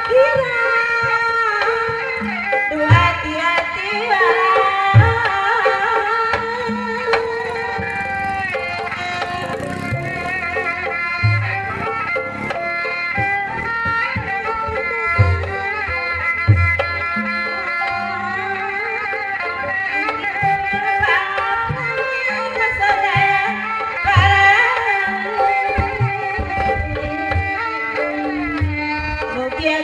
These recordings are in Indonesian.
kira duh hati-hati Mugia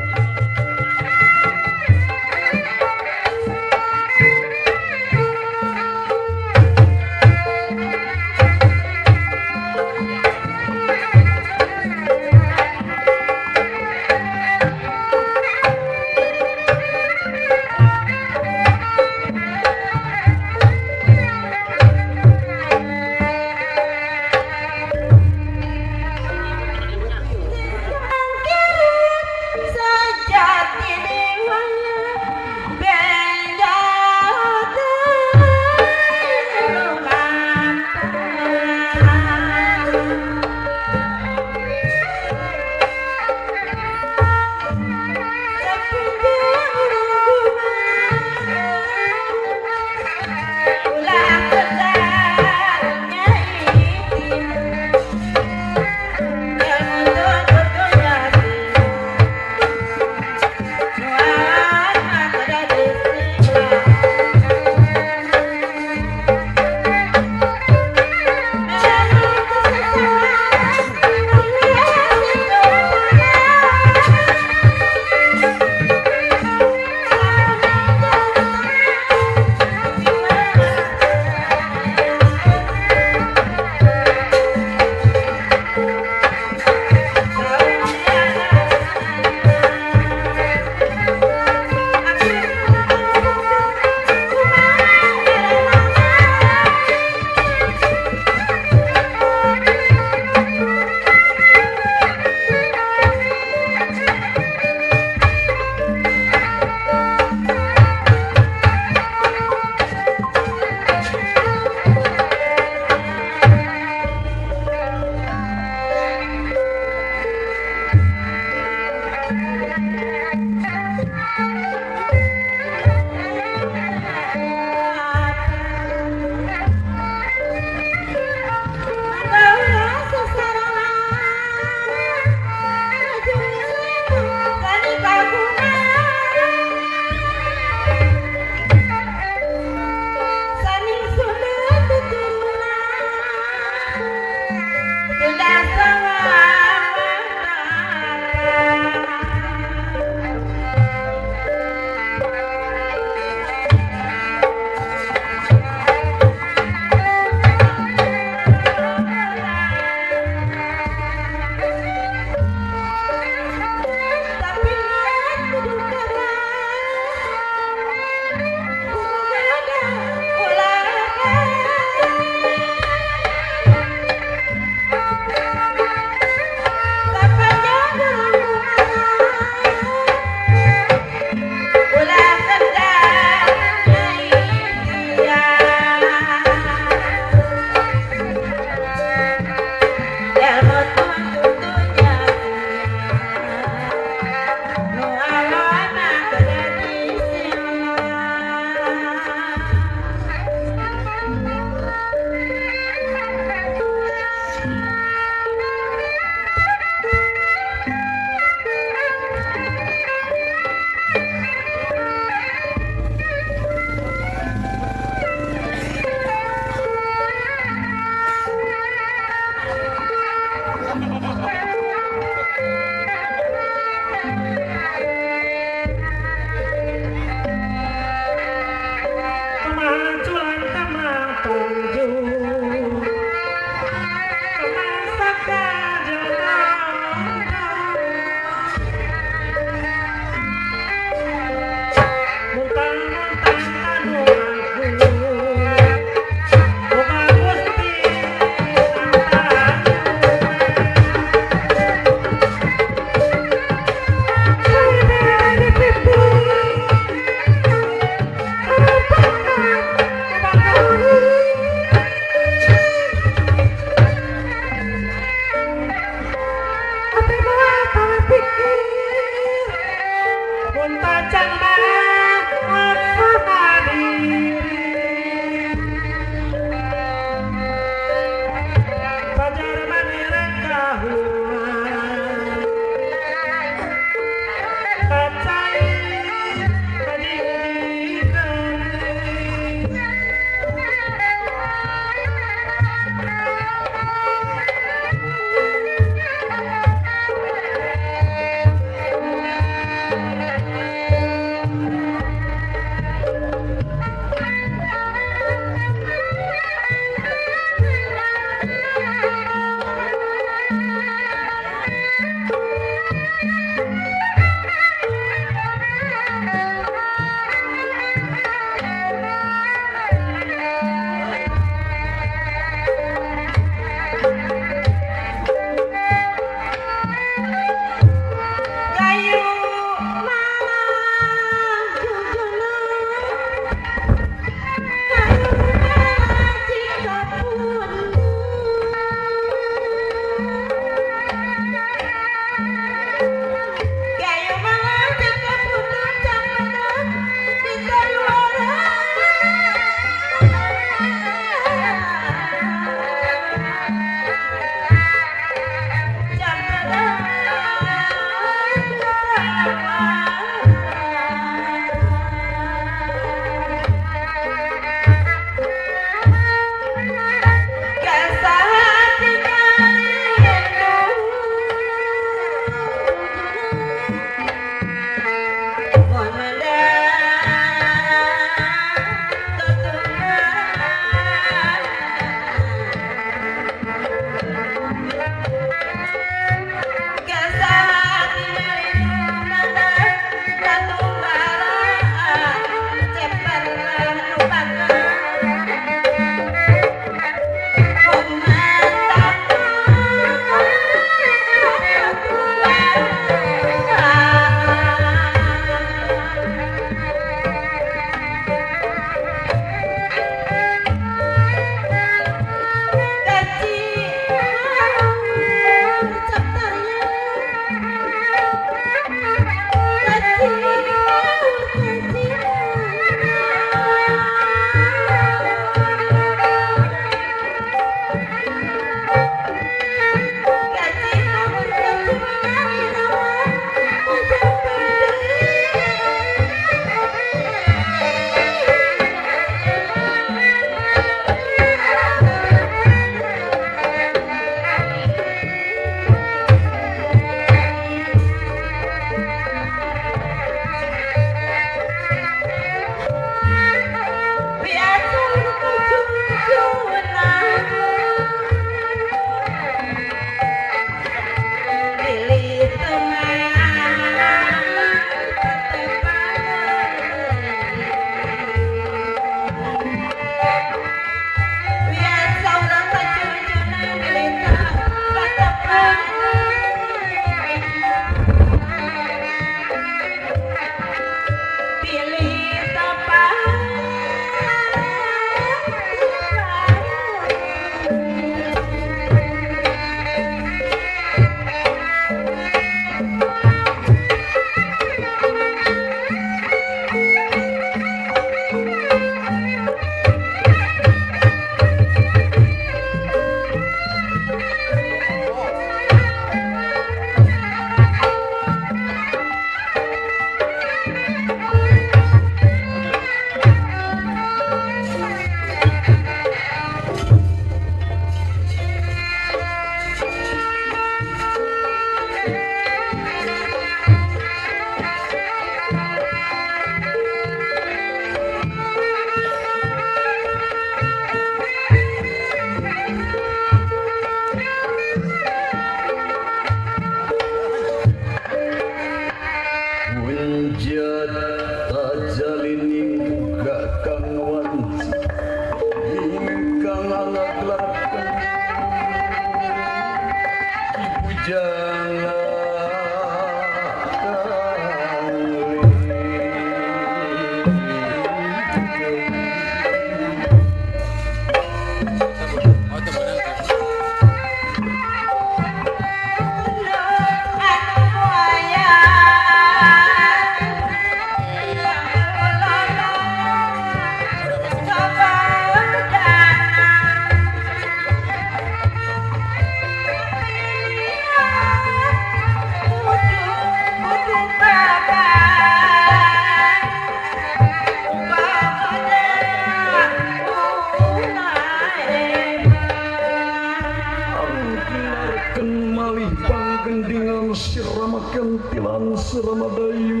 kentilan Suramadayu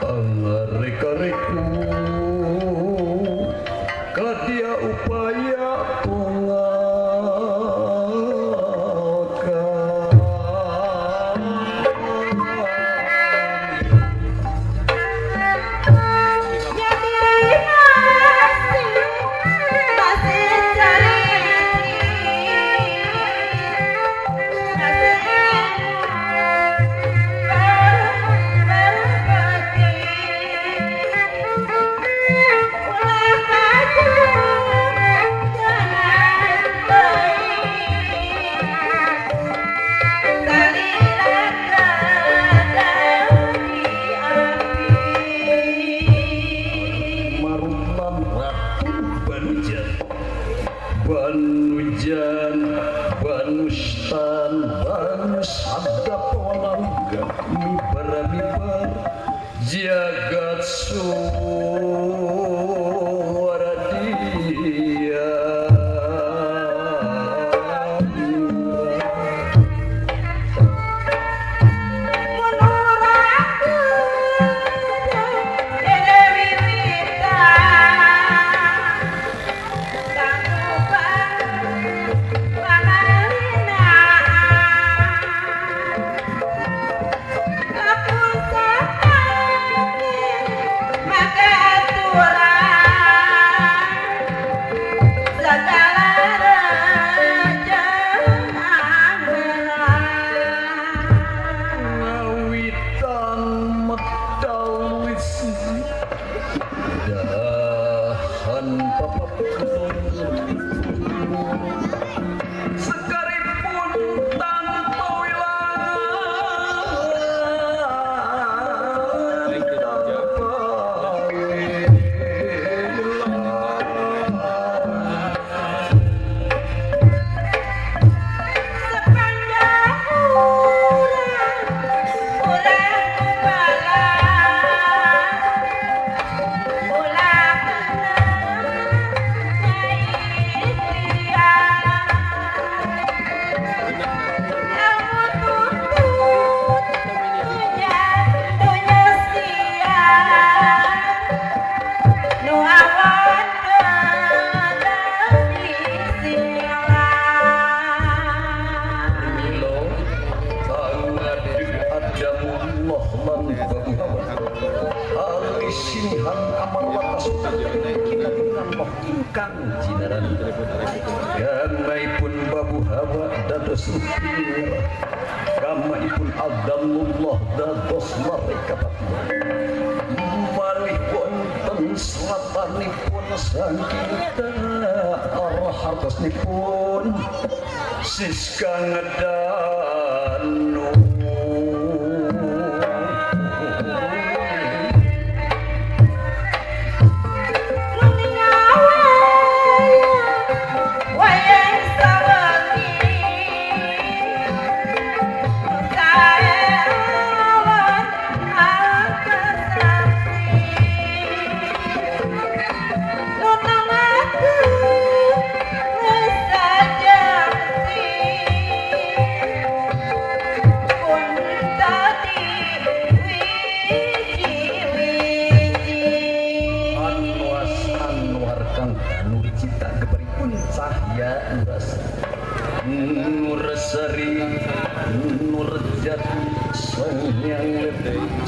angareku kadia upaya Banujan, Banustan, Banus Adap Walangga Mibar Jagat Suwaradia ingkang jinaran gamaipun babu hawa dados rutin gamaipun adamullah dados malaikat malih wonten slatanipun sangkita hartosnipun siska ngedanu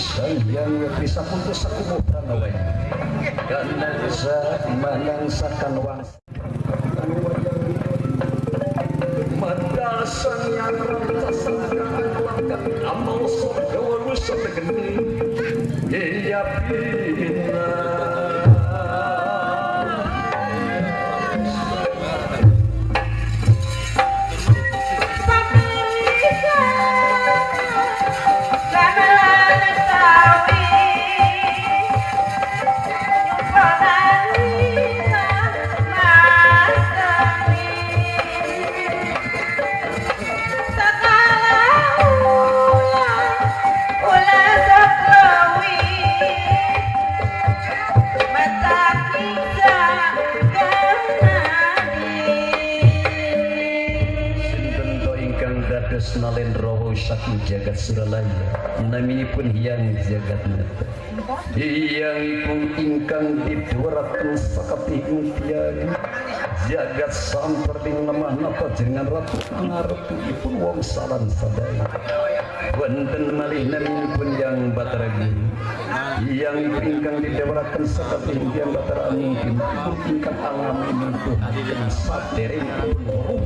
Sayang bisa putus aku mau pranawai karena bisa menangsakan wangsa madasan yang rasakan amal surga walau segeni iya bina dados nalen rawa saking jagat Suralaya naminipun Hyang Jagatnata Hyang ingkang didhuwuraken sakabehing tiyang jagat samperding lemah napa jenengan ratu ngarepipun wong salan sadaya wonten malih naminipun Hyang Batara Guru yang ingkang didhawuraken sakabehing Hyang Batara Mungkin ingkang alaminipun sadereng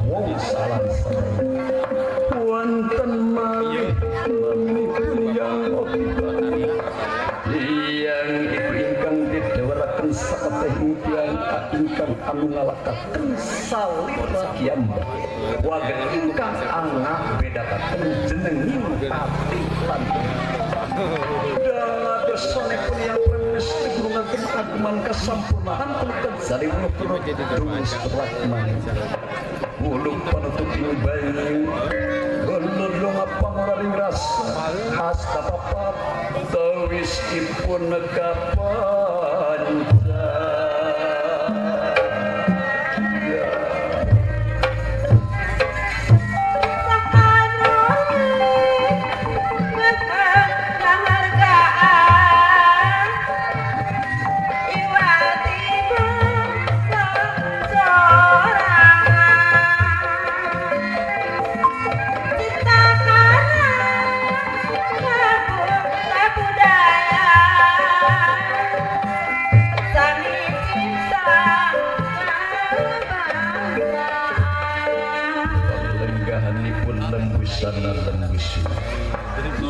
wong salan sadaya wonten malih naminipun Hyang yang ibu ingkang didhawuraken sakabehing tiyang ingkang anu ngalakaken salira kiyamba wagen ingkang angah bedakaken jenenging pati lan dadosanipun yang premis ngrungaken aguman kasampurnaan punika salihipun terus rahman ulung panutuping bayi golong panguraring rasa asta papat tawis ipun kapanca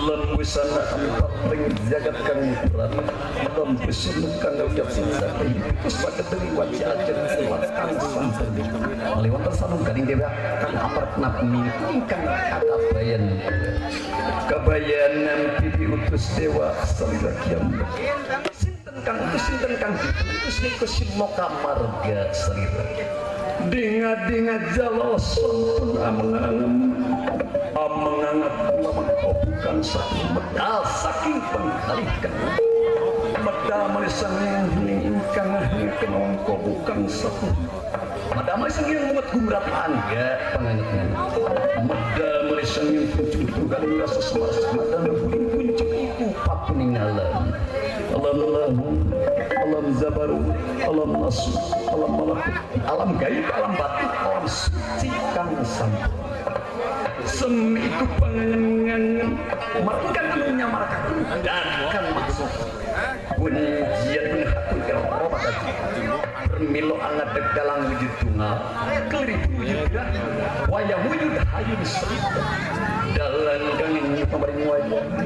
lembusana empat ring jagat kang prana lembusun kang ucap sinsa pusaka dewi wajah ajen kang santen maliwan tersanung garing dewa kang amartna ingkang kabayan pipi utus dewa salira kiyamba sinten kang utus niku simoka marga salira dinga jaloson pun mengangat ulama bukan satu medal saking pengkalikan medal malisang ingkang kenongko bukan satu medal malisang yang muat gumrat angga pengangatnya medal malisang yang puncuk galing rasa semas medal puncuk iku papuningalan alam zabaru alam nasu alam malakut alam gaib alam batin alam suci kang sampun semiku pangangan merengkan anunya marakaku dan akan masuk punjian menhakun ke robat bermilo angat dalang wujud tunggal kelirip wujud wayang wujud hayun serita dalam gangin pemaring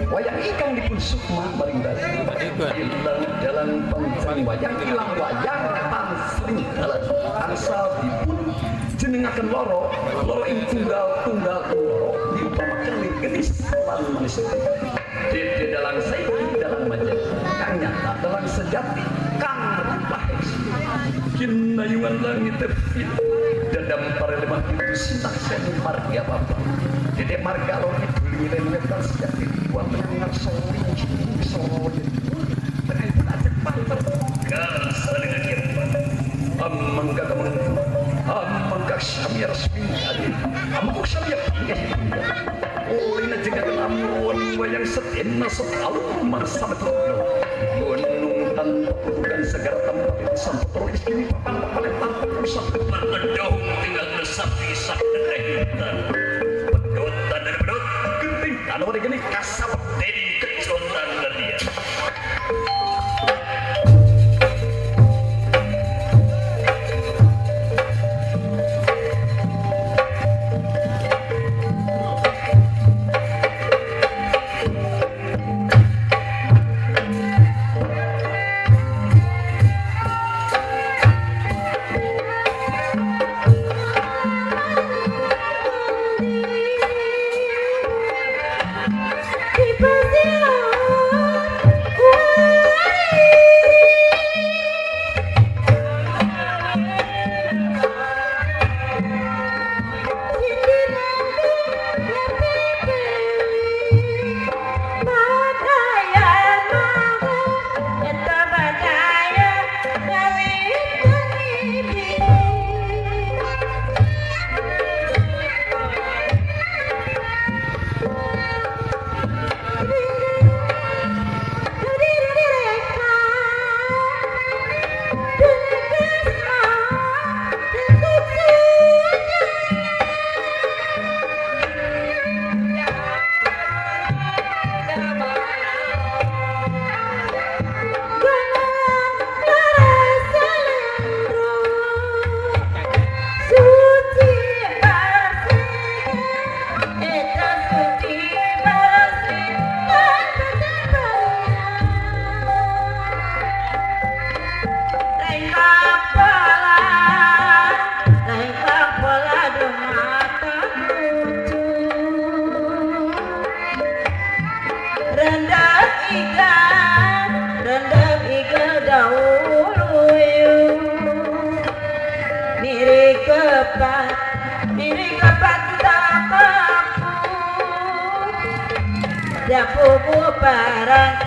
wayang ikan dipun sukma maring dari hilang dalam pancing wayang hilang wayang pansring dalam asal dipun jenengaken loro ing tunggal loro diupamaken ing genis lan manusia di dalam saiki dalam majak kang nyata dalam sejati kang rupah kinayungan langit tepit dadam parelemah itu sintak seni marga bapak dedek marga lori duliren wetan sejati buat mendengar sori sori terkait ajak pantar gasa dengan kirpan amangga amangga samia resmi amangga samia oleh jika kenamuan wayang setina selalu masa betul gunung tanpa dan segala tempat sampai terus ini papan tanpa pusat berdaung tinggal desap pisah dan rehitan pedotan dan pedot genting kalau ada gini kasar dari kecotan dan dia diri kepat ya bubu barang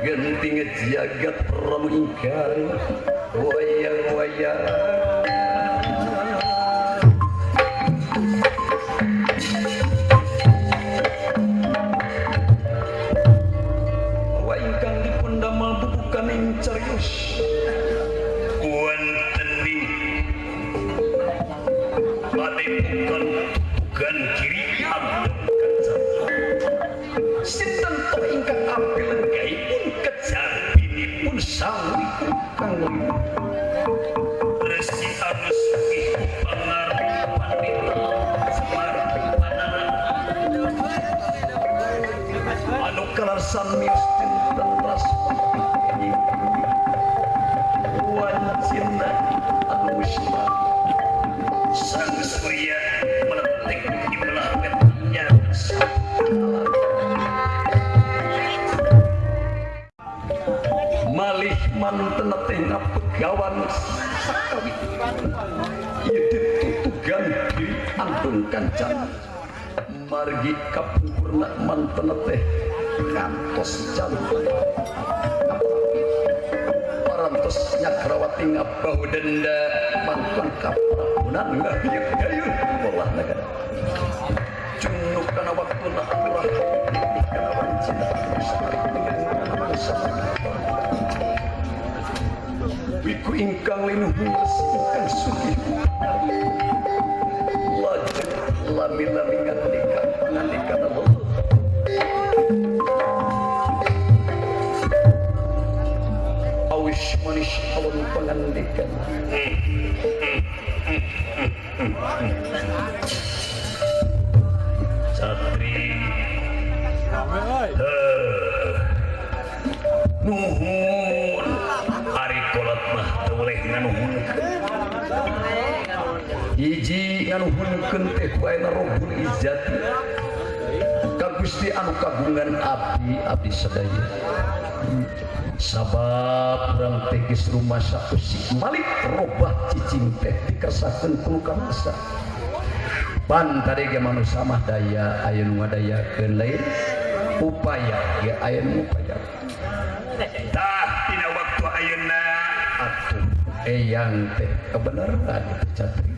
genting jagat ramingkan wayang-wayang waingkang dipendamel bubukan yang carius wonten ing padepokan bukan kiri abdul kacan sinten to ingkang apil lenggahipun kejar binipun sawi kang resi alus iku pangarep pandita semar panaran anu kalarsan mius dinten ras wancina anu wisma sang surya meletik di belah wetnya malih manten teh ngapegawan sakawi ieu ditutugan diri andung kancan margi kapungkurna manten teh kantos jantung parantos nyakrawati ngabahu denda mantun kaprapunan ngayut-ngayut bolah negara junuk kana waktuna urah kana wancina wiku ingkang linuh ingkang sugih lajeng lami-lami ngandika Allah awis manis alun pangandikan satri nuhun ari kolot mah boleh nganuhunkeun hiji nganuhunkeun teh ku ayeuna Rabbul Izzati ka Gusti anu kagungan abdi sadaya sabab urang teh geus rumasa usik malik robah cicing teh dikesakeun ku kamasa pan tadi ge manusia mah daya aya nu ngadayakeun lain upaya ge aya nu upaya tah dina waktu ayeuna atuh eyang teh kebenaran catri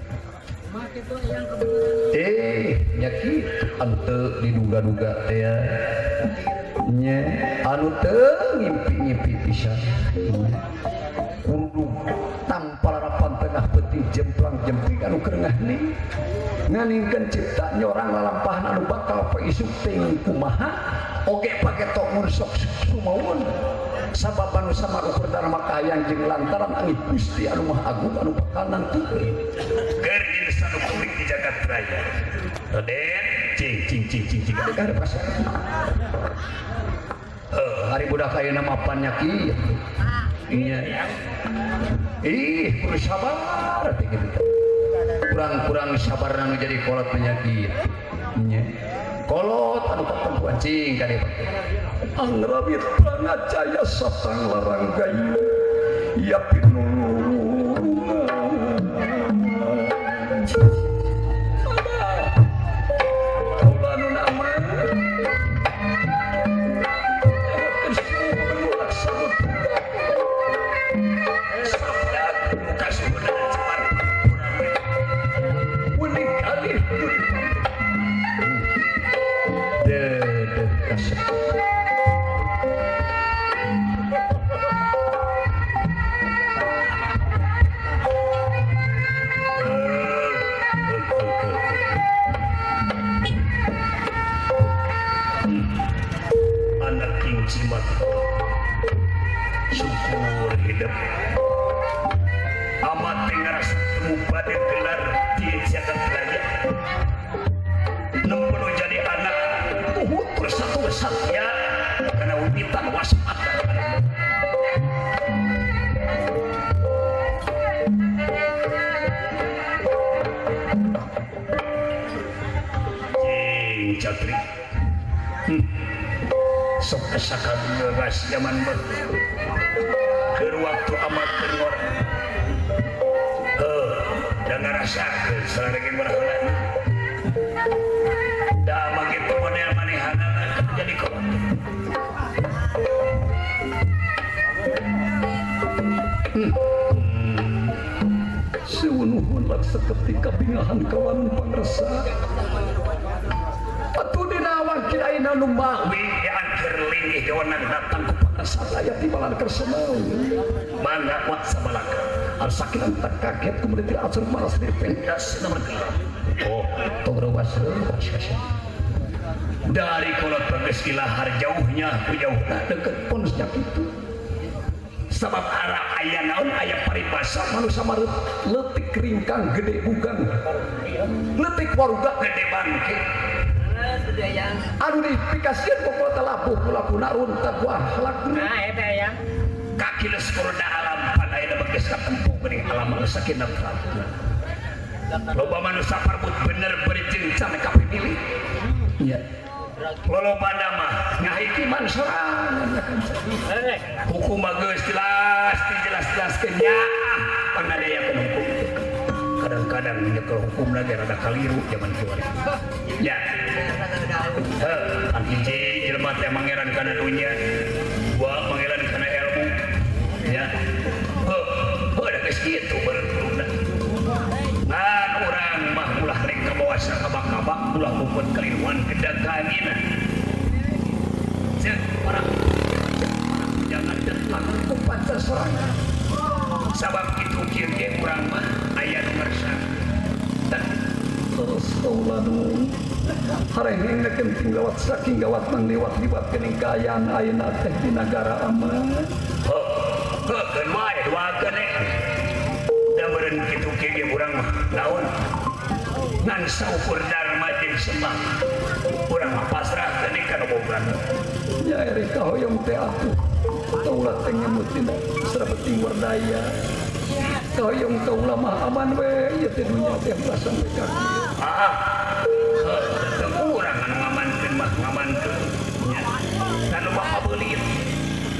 nya kitu henteu diduga-duga teh nya anu teu ngimpi-ngimpi pisan kudu tampal harapan tengah penting jemplang-jempling anu kerenah nih nganingkeun cipta nyorang lalampahan anu bakal paisuk teuing kumaha oge pake tok mun sok sumaun sabab anu samaruh perdana makayang jeung lantaran angin Gusti anu Maha Agung anu bakal nantukeun keur insan publik di jagat raya Raden cing ada pasar hari budak ayeuna mapannya kieu iya kudu sabar teh kitu kurang sabar anu jadi kolot penyakit nya kolot anu ketempuan cing ka dieu angrabit prangacaya satang larang gayu ya jimat syukur hidup amat dengar temu pada gelar di jagat raya nempenuh jadi anak terus satu satya karena witan waspada jing jatri sok kesakan ngeras zaman baru ke waktu amat teror dan ngerasa ke selagi berhalan dah begitu model manehana jadi kolot seketika bingahan kawan pangresa atuh dina wakil ayeuna nu mawi angker linggih kawanan datang ku pangresa aya timbalan kersenau mangga wat sabalaka al sakiran tak kaget kemudian tidak asur malas dari pendas nomor 3 oh tong rewas dari kolot bagas ilahar jauhnya ku jauhna deket ponusnya itu sabab arah ayah naon ayah paribasa manusia marut letik ringkang gede bukan letik waruga gede bangke anu dipikasian pokok telapuh kulaku narun takwa halakna eta ya kaki leskurda alam panai bagas katempuh bening alam sakinah rahmatna loba manusia parbut bener berjenjang kapilih ya Lolo pada mah ngahiki man sorangan hukum bagus jelas kenya pangadaya ke hukum kadang-kadang nyekel hukum lagi rada kaliru zaman kiwari ya anti jelema teh mangeran kana dunia dua mangeran kana ilmu ya ada geus kitu berguna ngan urang mah ulah rek kabawasa kabak-kabak ulah mupun kaliruan kedagangina cek orang jangan detak ku panca sorangan sabab itu kieu urang mah aya nu ngarsa dan terus taulanu hareng kenting gawat saking gawat mang liwat liwat kening kaayaan ayeuna teh di nagara aman keun wae duakeun da beureun kitu kieu urang mah naon ngan saukur dharma jeung sembah urang pasrah teh kana bogan nya erika hoyong teh atuh taulah teh ngemutin serabeting wardaya hoyong taulah mah aman we ieu teh dunya teh belasan we kaki urang anu ngamankeun mah ngamankeun nya anu mah habeulit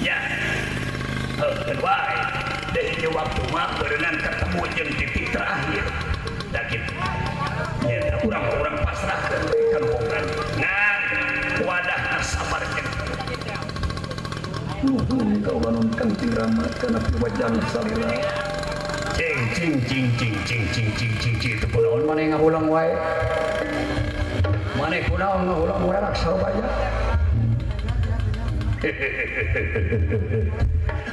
nya kedua dari waktu mah berenang ketemu jeung titik terakhir da kitu nya urang pasrah kan bogan ngan wadahna sabar jeung nuhun kaulan kanting rahmat kana wajah salira cing itu kunaon maneh ngahulang wae maneh kunaon ngahulang wae raksa baya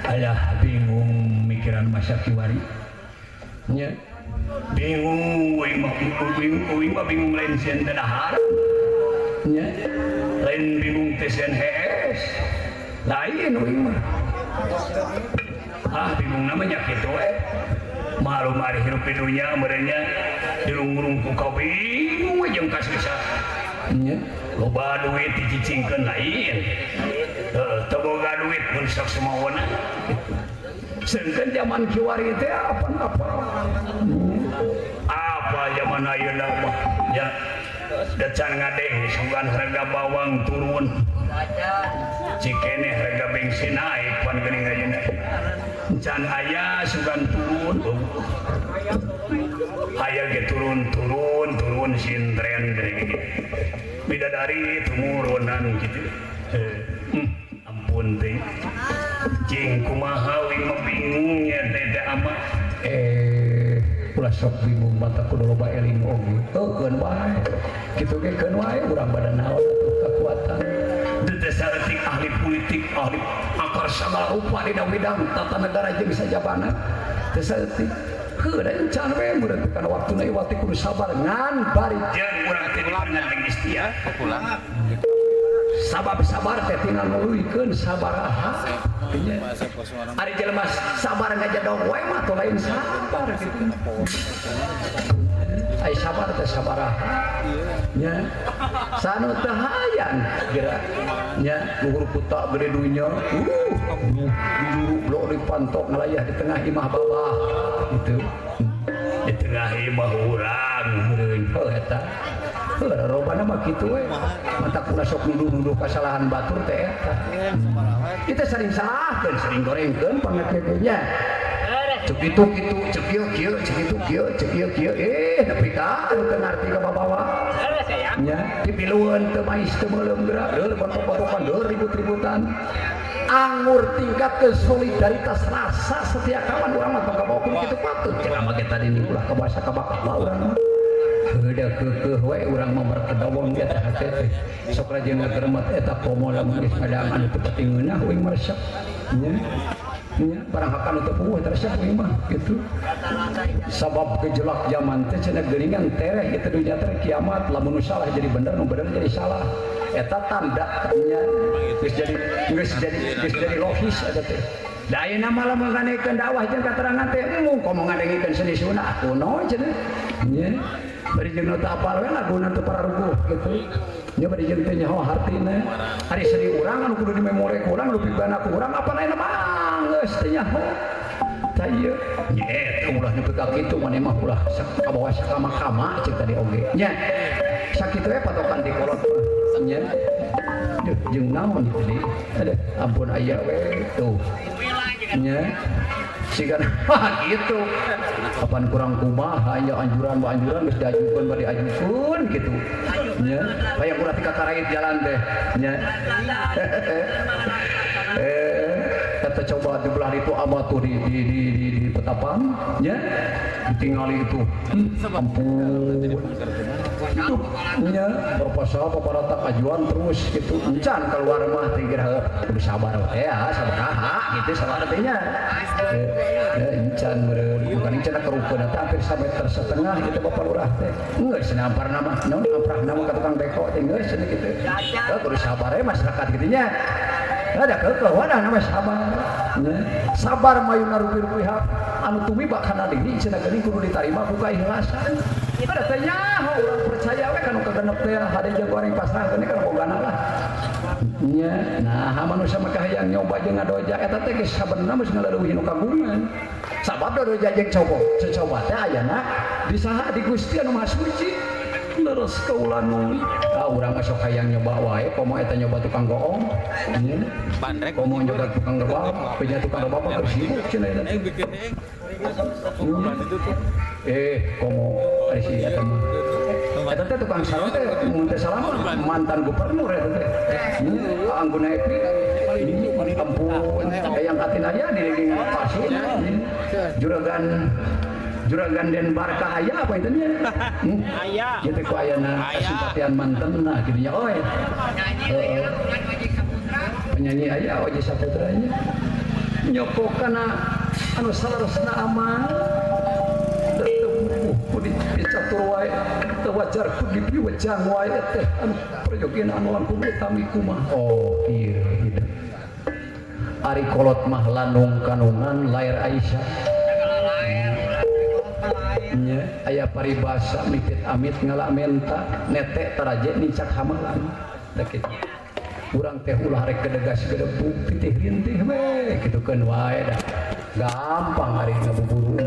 alah bingung mikiran masa kiwari nya bingung bingung lain sieun teh dahar nya lain bingung teh sieun hees lain uing mah bingung namanya kitu we malum ari hirup di dunya merenya dirung-rung ku kau bingung we jeung kasisa nya loba duit dicicingkeun lain teu boga duit mun sok semawana seukeun zaman kiwari teh apa zaman ayeuna mah nya da can ngadeng sugan harga bawang turun cikene harga bensin naik pan geuning ayeuna can aya sugan turun aya ge turun sintren geuning bidadari tumurunan kitu ampun teh cing kumaha wing mah bingung nya teh amat ulah sok bingung mata kudu loba eling oge keun wae kitu ge keun wae urang badan naon atuh kekuatan teu saeutik ahli politik ahli akar sagala rupa dina bidang tata negara jeung sajabana teu saeutik heuh da encan we meureun kana waktuna ieu wati kudu sabar ngan bari jeung urang teh ngan istia pulang sabab sabar teh tinggal nuluykeun sabaraha ari jelema sabar ngajadong wae mah teu lain sabar kitu ai sabar teh sabaraha nya sanu teu hayan geura nya luhur kuta gede dunya juru blok dipantok ngalayah di tengah imah babah gitu di tengah imah urang meureun eta robana mah kitu we mata kula sok nuduh kesalahan batur teh eta kita sering salahkeun sering gorengkeun pangakeunnya cek itu cek kieu nepi ka anu teu ngarti ka babawa nya dipilueun teu mais teu meuleum geura batok-batokan ribut-ributan anggur tingkat ke solidaritas rasa setia kawan urang mah kabawa kitu patut cenah mah kita di ulah ka basa ka bakal urang heudeuk keukeuh we urang mah berkedawang di eta teh sok rajin ngageremet eta komo lamun geus ngadangan teu penting ngeunah uing maresep nya nya barang hakan untuk puguh teresep uing mah gitu sabab gejolak zaman teh cenah geuningan tereh kitu dunya teh kiamat lamun nu salah jadi bener nu bener jadi salah eta tanda nya geus jadi logis eta teh da ayeuna mah lamun nganekeun dakwah jeung katerangan teh mung komo ngadengikeun seni sunah kuno cenah nya bari jeung nu teu apal we laguna teu pararuguh kitu nya bari jeung teu nyaho hartina ari seni urang anu kudu dimemore ku urang nu pibana ku urang apa lain mah geus teu nyaho tah ieu nya eta ulah nepi ka kitu maneh mah ulah kabawa sakama-kama ceuk tadi oge nya sakitu we patokan di kolot nya jeung naon tadi ada ampun aya we tuh nya sigan gitu kapan kurang kumaha aya anjuran geus diajukeun bari ajukeun kitu nya hayang urang tika karaid jalan teh nya kata coba di belah itu ama tuh di petapang nya ditingali itu ampun itu nya berpasal paparata kajuan terus gitu encan keluar mah tinggal kudu sabar ya sabaraha gitu sabar teh nya encan bukan encan kerupeun eta hampir sameter setengah gitu Bapak Lurah teh geus senampar nama naon amprah nama ka tukang beko teh geus cenah kitu kudu sabar we masyarakat kitu nya ada keueuh wadah nama sabar sabar mayuna rupi-rupi hak anu tumiba kana diri cenah geuning kudu ditarima ku kaikhlasan ada teh nyaho urang percaya we kana kagenep teh hade jeung goreng pasrah teh kana bogana lah nya nah manusia mah hayang nyoba jeung ngadoja eta teh geus sabenerna geus ngaleuwih nu kagungan sabab doja jeung coba teh ayana di saha di Gusti anu Maha Suci leres kaulah nu urang sok hayang nyoba wae komo eta nyoba tukang goong komo nyoba tukang rebab punya tukang rebab mah sibuk cenah eta komo ari si eta mah eta teh tukang salam teh mun teh salam mantan gubernur eta teh angguna epi ampun hayang katina aya di pasir juragan Denbarkah aya apa itu nya aya kitu ku ayana kasempatian mantenna kitu nya oe penyanyi aya Oji Saputra nya nyokok kana anu salaresna aman teu dicatur wae teu wajar ku dipiwejang wae teh anu prayogeun anu langkung utami kumaha oh ieu ari kolot mah lanung kanungan lair Aisyah nya aya paribasa mipit amit ngalamenta netek taraje nicak hamalan da kitu urang teh ulah rek gedegas gedebuk titih rintih we kitukeun wae da gampang ari ngabuburu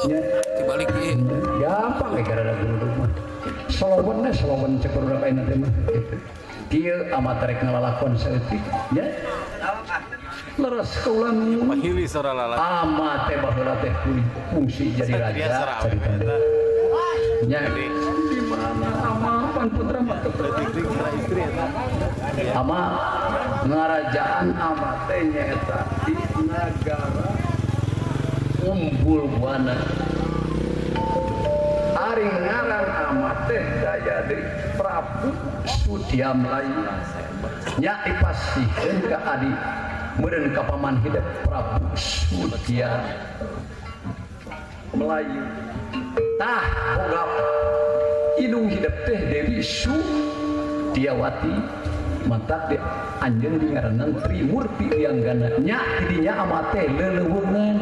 nya dibalik ieu gampang we gara-gara guru mah solowen cek budak ayeuna teh mah kitu kieu amat rek ngalalakon saeutik nya leres kaulan mahili sora lalaki amat teh baheula teh fungsi jadi raja ceritana nya di mana ama pan putra mah istri eta ama ngarajaan ama teh nyaeta di nagara Umbul Buana ari ngaran ama teh daya deui Prabu Sudiamlayu nya dipasihkeun ka adi meureun ka paman hidup Prabu Sudia Melayu tah boga indung hidup teh Dewi Sudiawati mantak de anjeun di ngaranna Trimurti Wianggana nya didinya ama teh leuleuweungan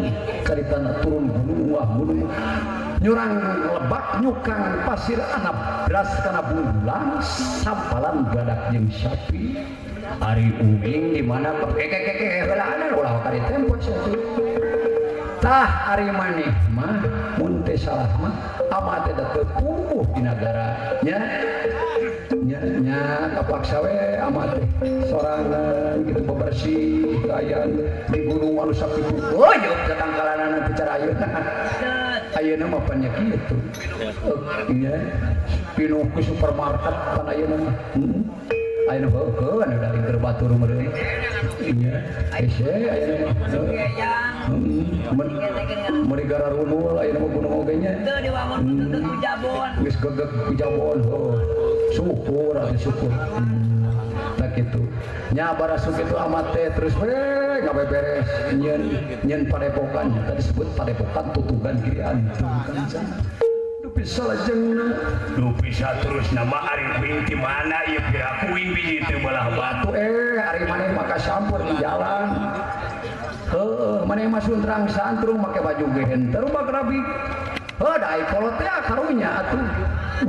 caritana turun gunung wah gunung nyurang lebak nyukang pasir anak beras kana bulan sampalan badak jeung sapi ari uing di mana kekek belaana ulah kali tempo satu tah ari maneh mah mun teh salah mah ama teh teu pupuh di negara nya kapaksa we ama teh sorangan kitu bebersih kayan di gunung anu sakitu oh yuk katangkalanana teh cara ayeuna ayeuna mah nya kitu nya pinuh ke supermarket pan ayeuna mah ayo bawa dari gerbatur meren iya ese mari gara runul ayo nama gunung ogenya geus gegeg ku Jabon syukur atuh syukur tak gitu nya barasuk itu amat teh terus gawe beres nyen padepokan tadi disebut padepokan tutugan kiri antu kan bisa lajengna bisa terus nama ari kuing di mana ieu pihak kuing biji teu belah batu ari maneh maka sampur di jalan maneh mah suntrang santrung make baju gehenter mah rabi da ai kolot teh karunya atuh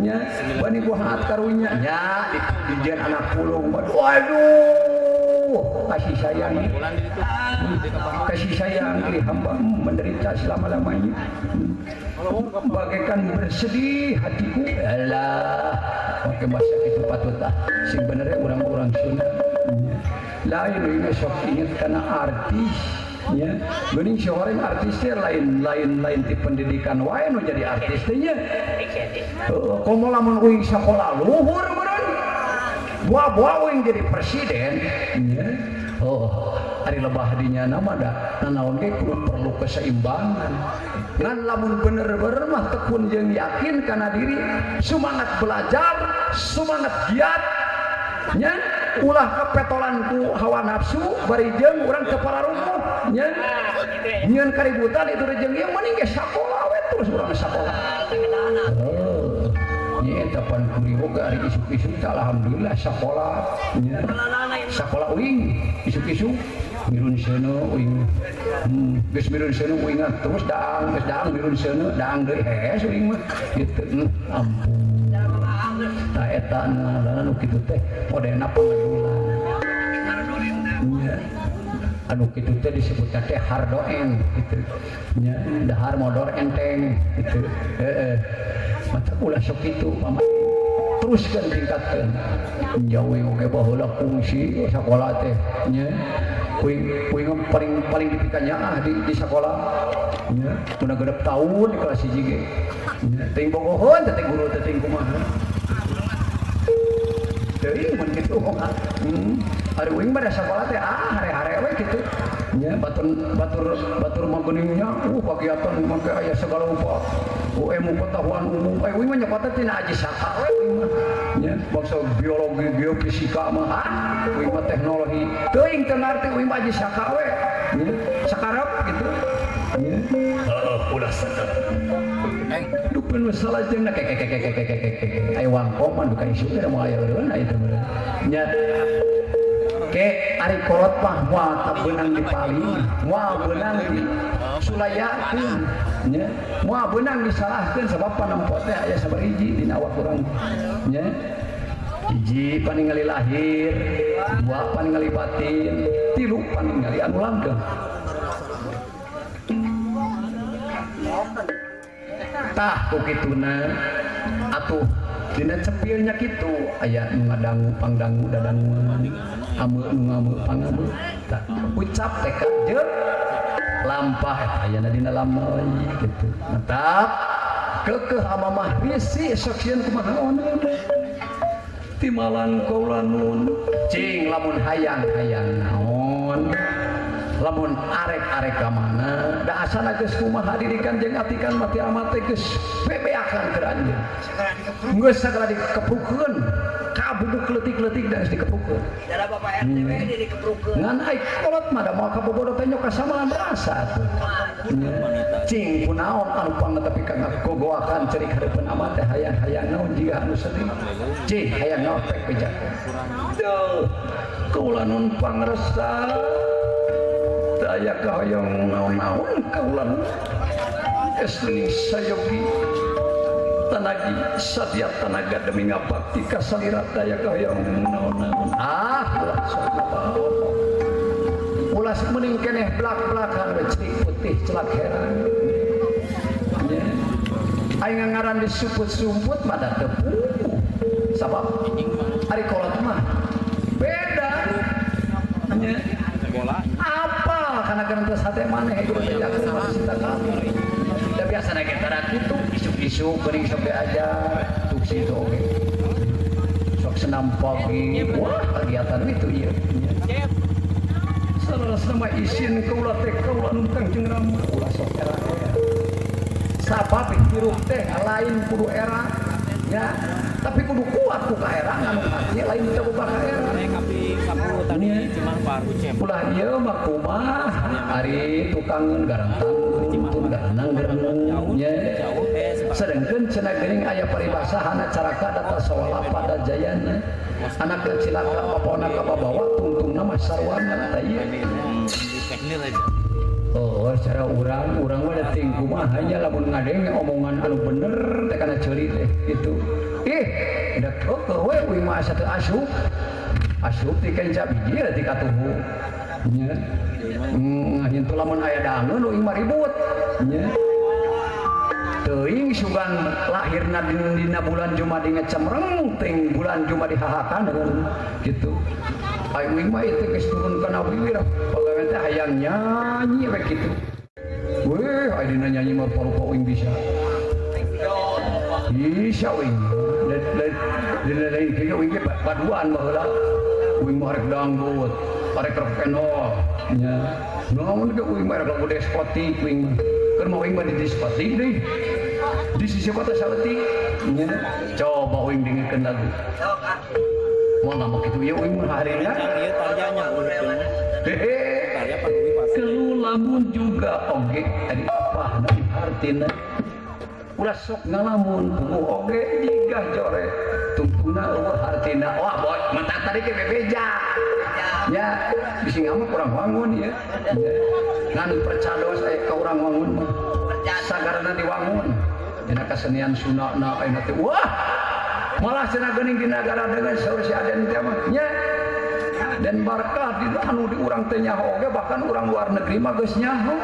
nya bani buhat karunya nya dijen anak pulung waduh kasih sayang diri hamba menderita selama-lamanya bagaikan bersedih hatiku alah pakai bahasa itu patutlah sing benernya orang-orang Sunda lain ini sok inget karena artis ya geuning si artisnya lain ti pendidikan wae nu jadi artis teh nya komo lamun uing sakola luhur meureun buah-buah uing jadi presiden ya ari lebah dinya nama da nanaon ge kudu perlu keseimbangan ngan lamun bener-bener mah tekun jeung yakin kana diri semangat belajar semangat giat nya ulah kepetolan ku hawa nafsu bari jeung urang teu pararumuh nya nyieun kaributan itu jeung ieu mending ge sakola we terus urang sakola nyeta pan kuriwo ga ari isuk-isuk alhamdulillah sakola nya sakola uing isuk-isuk mirun seuneu uing geus mirun seuneu uing terus daang mirun seuneu daang deui hees uing mah kitu ampun tah eta nu kitu teh modena pangadulan nya anu kitu teh disebutna teh hardoen kitu nya dahar modor enteng kitu mata ulah sok kitu teruskan tingkatkan jauh oge baheula fungsi sakola teh nya kuing paling dipikannya di sekolah nya udah gedep tahun di kelas 1 ge nya teuing bogohon teh guru teh teuing kumaha teuing mun kitu ari uing mah sekolah teh hare-hare we kitu nya batur mah geuningnya kegiatan make aya segala rupa pengetahuan umum uing mah nyokota tina aji saka we uing mah nya bangsa biologi geofisika mah uing mah teknologi teuing teu ngarti uing mah aji saka we nya sakarep gitu nya ulah sakarep dupeun masalah jeung aya wangkong mah duka isu teh moal aya eureun aya teh nya ke ari kolot mah moal beunang di paling moal beunang di sulayakeun nya moal beunang disalahkeun sabab panempo teh aya sabariji dina awak urang nya hiji paningali lahir dua paningali batin tilu paningali anu langgeng tah ku kituna atuh dina cepilnya kitu aya nu ngadangu pangdangu dadanguan ameu nu ngameu pangameu tah ucap teh ka jeung lampah ayana dina lamai kitu mantap keukeuh amamah bisi sok sieun kumaha timalan kaulanun cing lamun hayang-hayang naon lamun arek-arek ka mana da asana geus kumaha didikan jeung atikan mati amat teh geus bebeakan keur anjeun geus sagala dikeprukeun kabubuk leutik-leutik da geus dikeprukeun dara bapak RT we dikeprukeun ngan ai kolot mah da moal kabobodo teh nyoka samalan rasa atuh cing kunaon anu pangetepi ka gogoakan cerik hareupeun amat teh hayang-hayang naon jiga anu sedih cing hayang naon pek pejak duh kaulanun pangresa aya kahayang naon-naon kaulan esni sayogi tanagi satya tanaga demi ngabakti ka salira daya kahayang naon-naon ulah mending keneh blak-blakan we cerik putih celak heran nya aya ngaran disumput-sumput mah da teu sabab ari kolot mah beda nya karena geus hate maneh kudu dijakeun masih kami da biasa na kita kitu isuk-isuk geuning sok diajar tuksi itu oge sok senam pagi wah kegiatan itu ya. Saras nama isin kaulah teh kaulah nuntang jeung rama ulah sok era sabab hirup teh lain kudu era ya tapi kudu kuat ku ka era nganu hati lain teu boga ka era kamu tadi cuma baru cem ulah ieu mah kumaha ari tukangeun garantang tuntun garanang nya sedengkeun cenah geuning aya paribasahana caraka data sawala pada jayana anak cilaka papona ka babawa tungtungna mah sarwana tah ieu oh cara urang mah da ting kumaha hanya lamun ngadenge omongan anu bener teh kana ceuri teh gitu da keueuh we uing mah asa teu asup ti kenca biji ti katuhu nya ngintu lamun aya dangeun uing mah ribut nya teuing sugan lahirna dina bulan Jumadil ngecemreng ting bulan Jumadil hahakan gitu ai uing mah itu geus turun kana wiwir pagawean teh hayang nyanyi we kitu weh ai dina nyanyi mah parupa uing bisa uing lain kieu uing ge paduan baheula uing mah rek dangdut rek rock and roll nya namun ge uing mah rek lagu diskotik uing mah keur mah uing mah di diskotik deui di sisi kota saleutik nya coba uing dengeurkeun lagu mau nama gitu ya uing mah harina ieu taryanya tarya paduli pasti kelulamun juga oge tadi apa dari artina ulah sok ngalamun buku oge digah jore tungtuna eueuh artina wah boy mata tadi ke bebeja ya bisi ngama kurang wangun ya ngan percados ka urang wangun mah sagarana diwangun dina kasenian sunana ayeuna teh wah malah cenah geuning di nagara dengan saur si Aden teh mah nya dan barkah di anu di urang teh nyaho oge bahkan urang luar negeri mah geus nyaho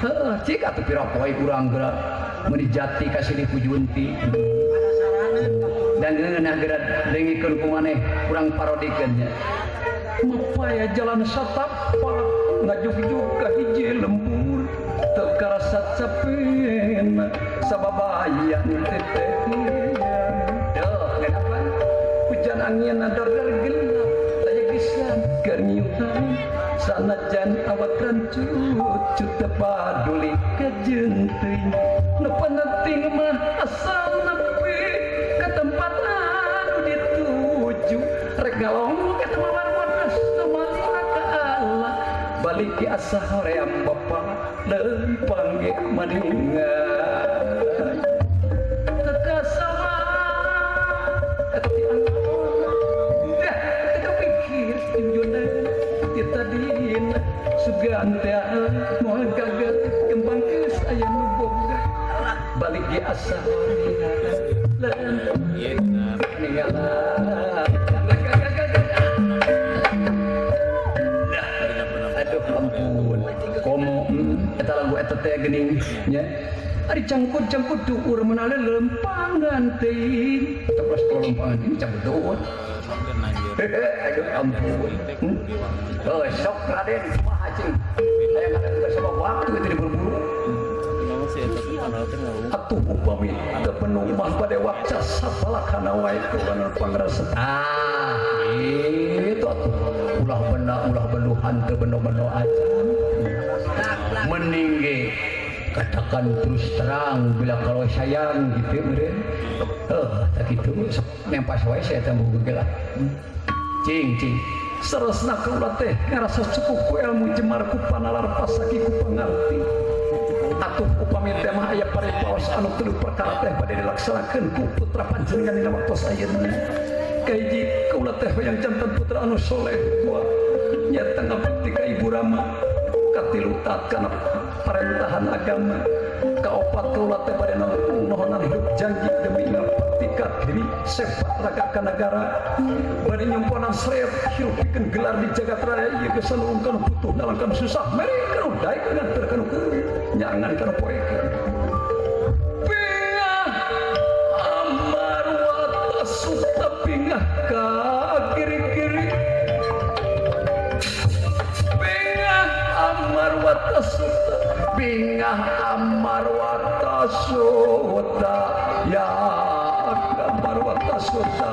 heuh cik atuh pira poe urang geura meuni jati kasih dipujunti dan ngeunah geura dengikeun ku maneh urang parodikeun nya mapaya jalan satapa ngajuk-juk ka hiji lembur teu karasa capena sababayan teteh hujan angin nadar gelap saya gesan kerniuhan sanajan awak rancut teu paduli ka jeung-teuing nu penting mah asal nepi ka tempat anu dituju rek galong ka tempat wadas semana ka Allah balik ki asa hoream bapa lempang ge maningan sugantea moal gagal kembang geus aya nu boga balik di asa iya benar ninggalan aduh ampun komo eta lagu eta teh geuning nya ari cangkut-cangkut duur menale lempangan teuing terus lempangan ini cangkut duur aduh ampun sok Raden kumaha cing aya kada sama waktu itu diburu-buru atuh upami teu penuh mah bade waktu sapalakana wae kumaha pangrasa itu atuh ulah beluhan teu beno-beno acan mending ge katakan terus terang bila kalau sayang gitu meureun tak kitu nempas wae saya teh bugeula cing saresna kaula teh ngarasa cukup ku ilmu jemar ku panalar pasaki ku pangarti atuh upami teh mah aya parepaos anu teu perkara teh bade dilaksanakeun ku putra panjenengan dina waktos ayeuna kahiji kaula teh hoyong janten putra anu soleh gua nyata ngabekti ka Ibu Rama katilu taat kana parentahan agama kaopat kaula teh bade nuhonan hidup janji demi ngabektikan diri sepak raga ka negara bade nyumpanan sreep hirup pikeun gelar di jagat raya ieu geus saluungkeun butuh dalangkeun susah mere kana daek nganterkeun nyangan kana poekeun pingah amar wata suta pingah ka kiri-kiri pingah amar wata suta pingah amar wata suta ya amar wata suta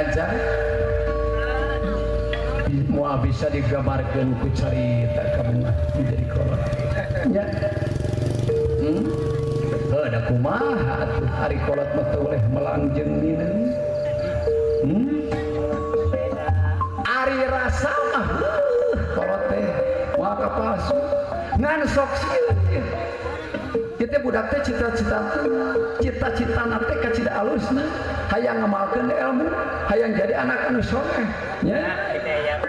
aja mau bisa digambarkan ku carita kamu menjadi kolot nya ada kumaha atuh hari kolot mah teu oleh melangjeng minum ari rasa mah kolot teh moal kapalsu ngan sok sieun kita budak teh cita-cita teh ka cida alusna hayang ngamalkeun ilmu hayang jadi anak anu soleh nya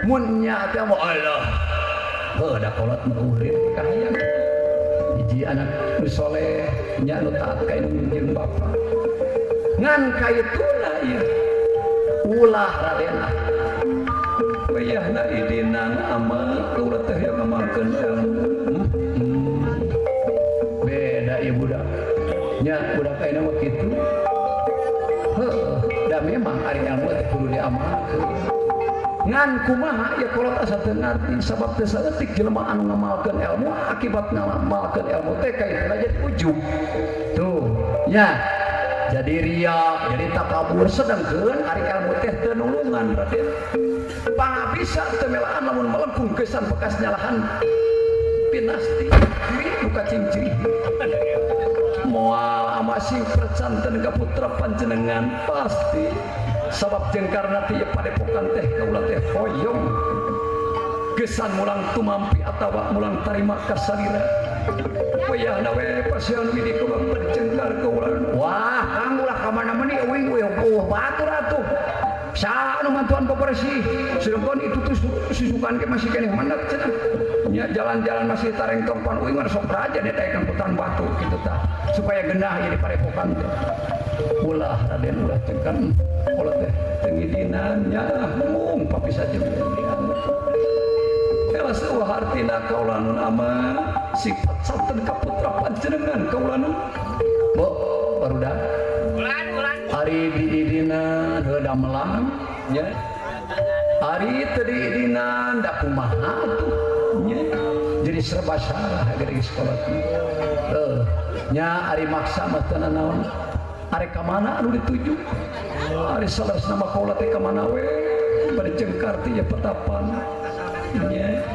mun nya teh mah Allah da kolot mah urip ka hayang hiji anak nu soleh nya nu taat ka jeung bapa ngan kaituna ieu ulah Raden wayahna idinan amal ulah teh yang ngamalkeun ilmu beda ieu budak nya budak ayeuna mah kitu da memang ari ilmu teh kudu diamalkeun ngan kumaha ya kolot asa teu ngarti sabab teu saeutik jelema anu ngamalkeun ilmu akibat ngamalkeun ilmu teh kaitna jadi ujub tuh nya jadi ria jadi takabur sedengkeun ari ilmu teh teu nulungan Raden pangabisa teu melaan lamun melengkung kesan bekas nyalahan pinasti buka cincin moal amasing percanten ka putra panjenengan pasti sabab jengkarna teh padepokan teh kaula teh hoyong gesan mulang tumampi atawa mulang tarima kasalira wayahna we pasian widi ka berjengkar kaula wah kang ulah ka mana meuni euing we batur atuh sa anu mantuan pepersi sedengkeun itu tuh susukan ke masih keneh mandat cenah nya jalan-jalan masih tareng tompan uing mah sok raja detaekan hutan batu kitu tah supaya genah ieu di padepokan teh ulah Raden ulah cekan ulah teh tengidinan nya mung papisa jeung ela seueuh artina kaulan ama sifat santen ka putra panjenengan kaulan bo barudak hari di idinan heuda melang nya hari teu di idinan da kumaha atuh nya jadi serba salah gede sekolah nya ari maksa mah teu naon ari ka mana anu dituju ari salas nama kaula teh ka mana we bari jengkar teh ya petapan nya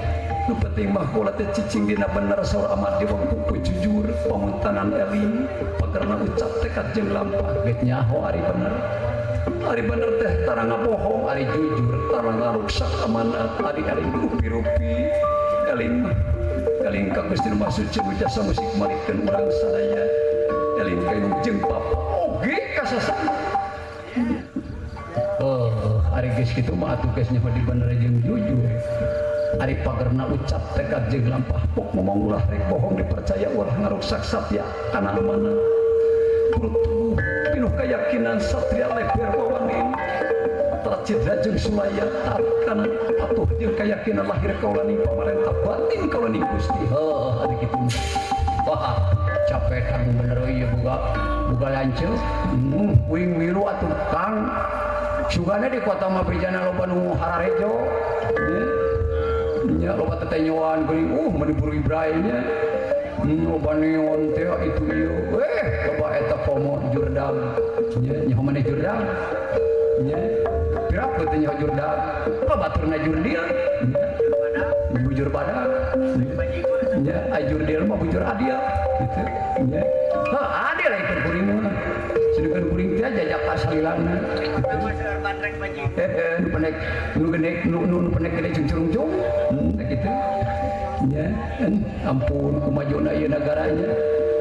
nu penting mah kaula teh cicing dina bener saur amat di waktu jujur pamuntanan eling pagerna ucap tekad jeung lampah geus nyaho ari bener teh tara ngabohong ari jujur tara ngaruksak amanat ari rupi-rupi eling ka Gusti Nu Maha Suci jasa musik malikeun urang sadaya eling ka jeung papa oge kasasana ari geus kitu mah atuh geus nyaho di bener jeung jujur ari pagerna ucap tekad jeung lampah pok ngomong ulah rek bohong dipercaya ulah ngaruksak satya kana amanah purutuh pinuh keyakinan satria leber wawanin Cidra jeung Sulaya tarkana atuh jeung keyakinan lahir kaula ning pamarentah batin kaula ning Gusti ari kitu wah capek kang bener ieu boga lanceuk wing wiru atuh Kang sugana di kota mah bejana loba nu hararejo nya loba tetenyoan geuning meuni buru Ibrahim nya loba neon teh itu ieu loba eta pomo jurdam nya nyaho maneh jurdam nya pirap teh nyaho jurdam apa baturna jurdil bujur badak nya ajurdil mah bujur adil gitu nya adil itu kuring mah sedengkeun kuring teh jajak pasalilanna nu pendek nu pendek gede cung-cung gitu nya ampun kumajuna ieu nagaranya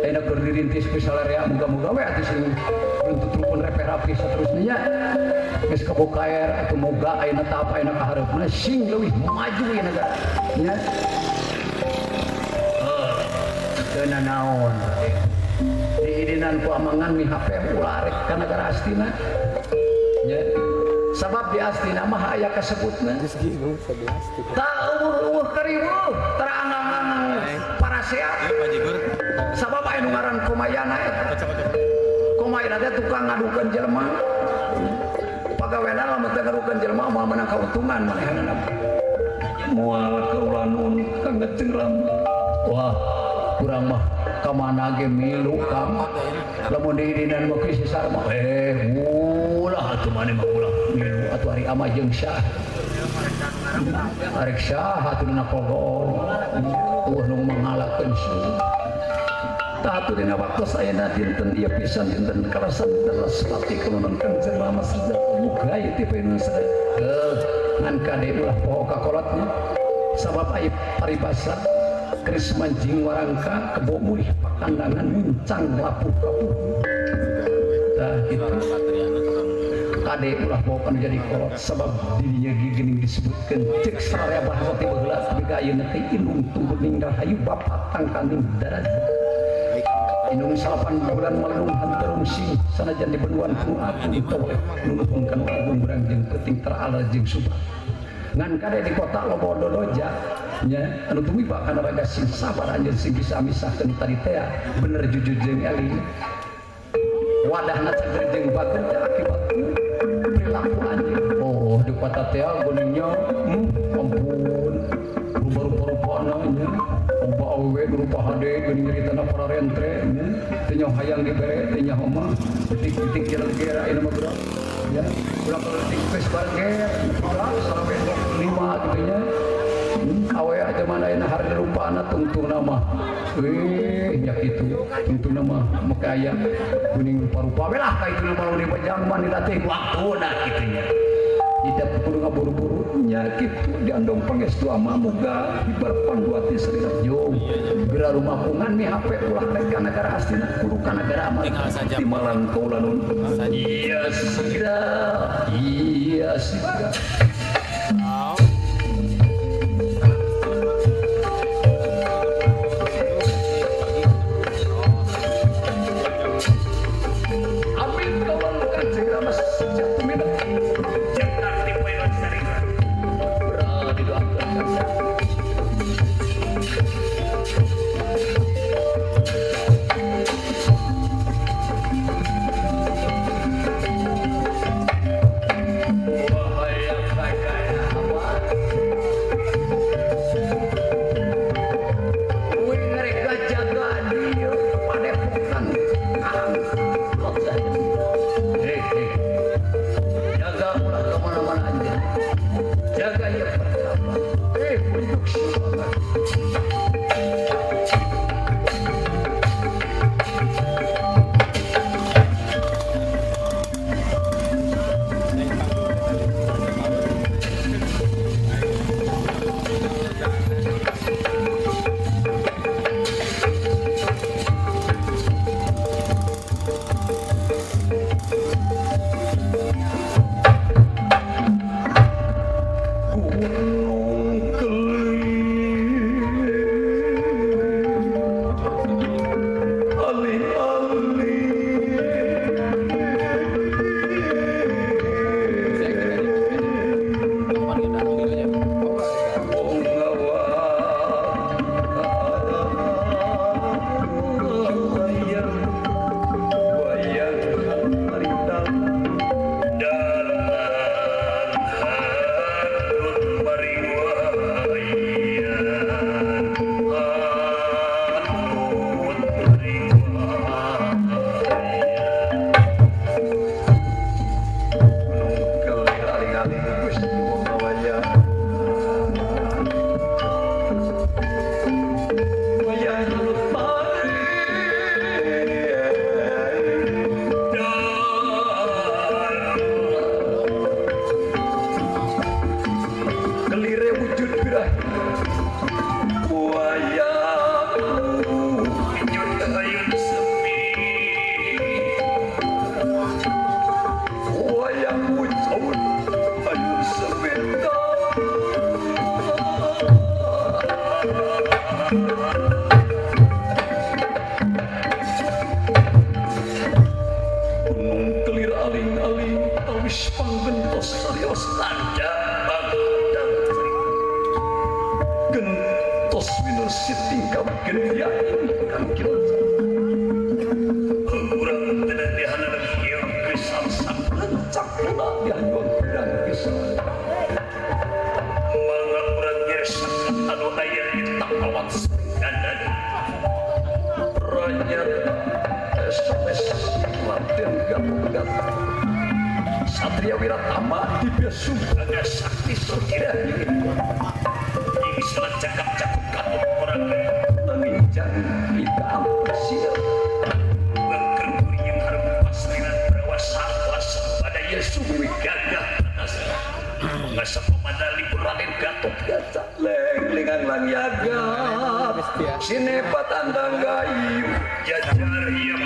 enak keur dirintis ku salarea muga-muga we atuh sing untuk rukun reperapi saterusnya geus kaboka air atuh moga ayeuna tahap ayeuna kahareupna sing leuwih maju ieu negara nya teu nanaon diidinan ku amangan mi HP ulah rek ka negara Astina nya sabab di Astina mah aya kasebutna tauh kariweuh terang-angang para sehat sabab aya nu ngaran Komayana Komayana teh tukang ngadukeun jelema pagawena lamun teh ngadukeun jelema moal menang kauntungan manehna moal kaulanun kang ngecengram wah kurang mah kamana ge milu kang lamun diidinan mah geus sisar mah ulah atuh maneh mah ulah milu ama jeung Syah arek Syah haturna pogo nu mangalakeun sih tatu dina waktu saya dinten ieu pisan dinten kalasan telas pati kelunan Kanjeng Rama sejak muga ieu ti peuneun sadaya ngan kade ulah poho kakolotnya sabab aya paribasa keris manjing warangka kebo mulih pakandangan muncang lapuh kapuh tah kitu kade ulah poho kan jadi kolot sabab dirinya geuning disebutkeun ceuk sararea bahasa ti baheula tapi ayeuna teh inung tumbuh ninggal hayu bapak tangkaning darat inung 8 bulan malung hanterum sing sanajan di benuan ku aku utawa nulungkan agung berang jeung peuting terala jeung subah ngan kade di kota loba doloja nya anu tumiba kana raga sing sabar anjeun sing bisa misahkeun tadi teh bener jujur jeung ali wadahna cager jeung bageun teh akibat perilaku anjeun oh di kota teh guningnya ampun rupa-rupa nya rupa awewe rupa hade geuning nyaritana para rentre nya teu nyaho hayang dibere teu nyaho mah detik-detik kira-kira aya mah bro ya ulah politik geus barger ulah sampai 25 gitu nya awe aja mana ina harga rupana tungtungna mah nya kitu tungtungna mah make aya kuning rupa-rupa we lah ka itu mah di pajangman di teh waktuna kitu nya tidak kudu ngaburu-buru nya kitu diandong pangestu ama muga dibarpan dua ti sarina jong geura rumapungan mi HP ulah ka negara astina kudu ka negara aman di Malang kaula nun iya segera amin kawan Kanjeng Rama sejak tumindak Satria Wiratama di Besung Aga Sakti Sukira ini salah cakap-cakap katut orang menginjang kita ampesil bangkerguri yang harum pasrinan berawas-awas pada Yesus Wigagah mengasa pemadali Raden Gatot Kaca leng-lengang langyaga sinepat andang gayu jajar yang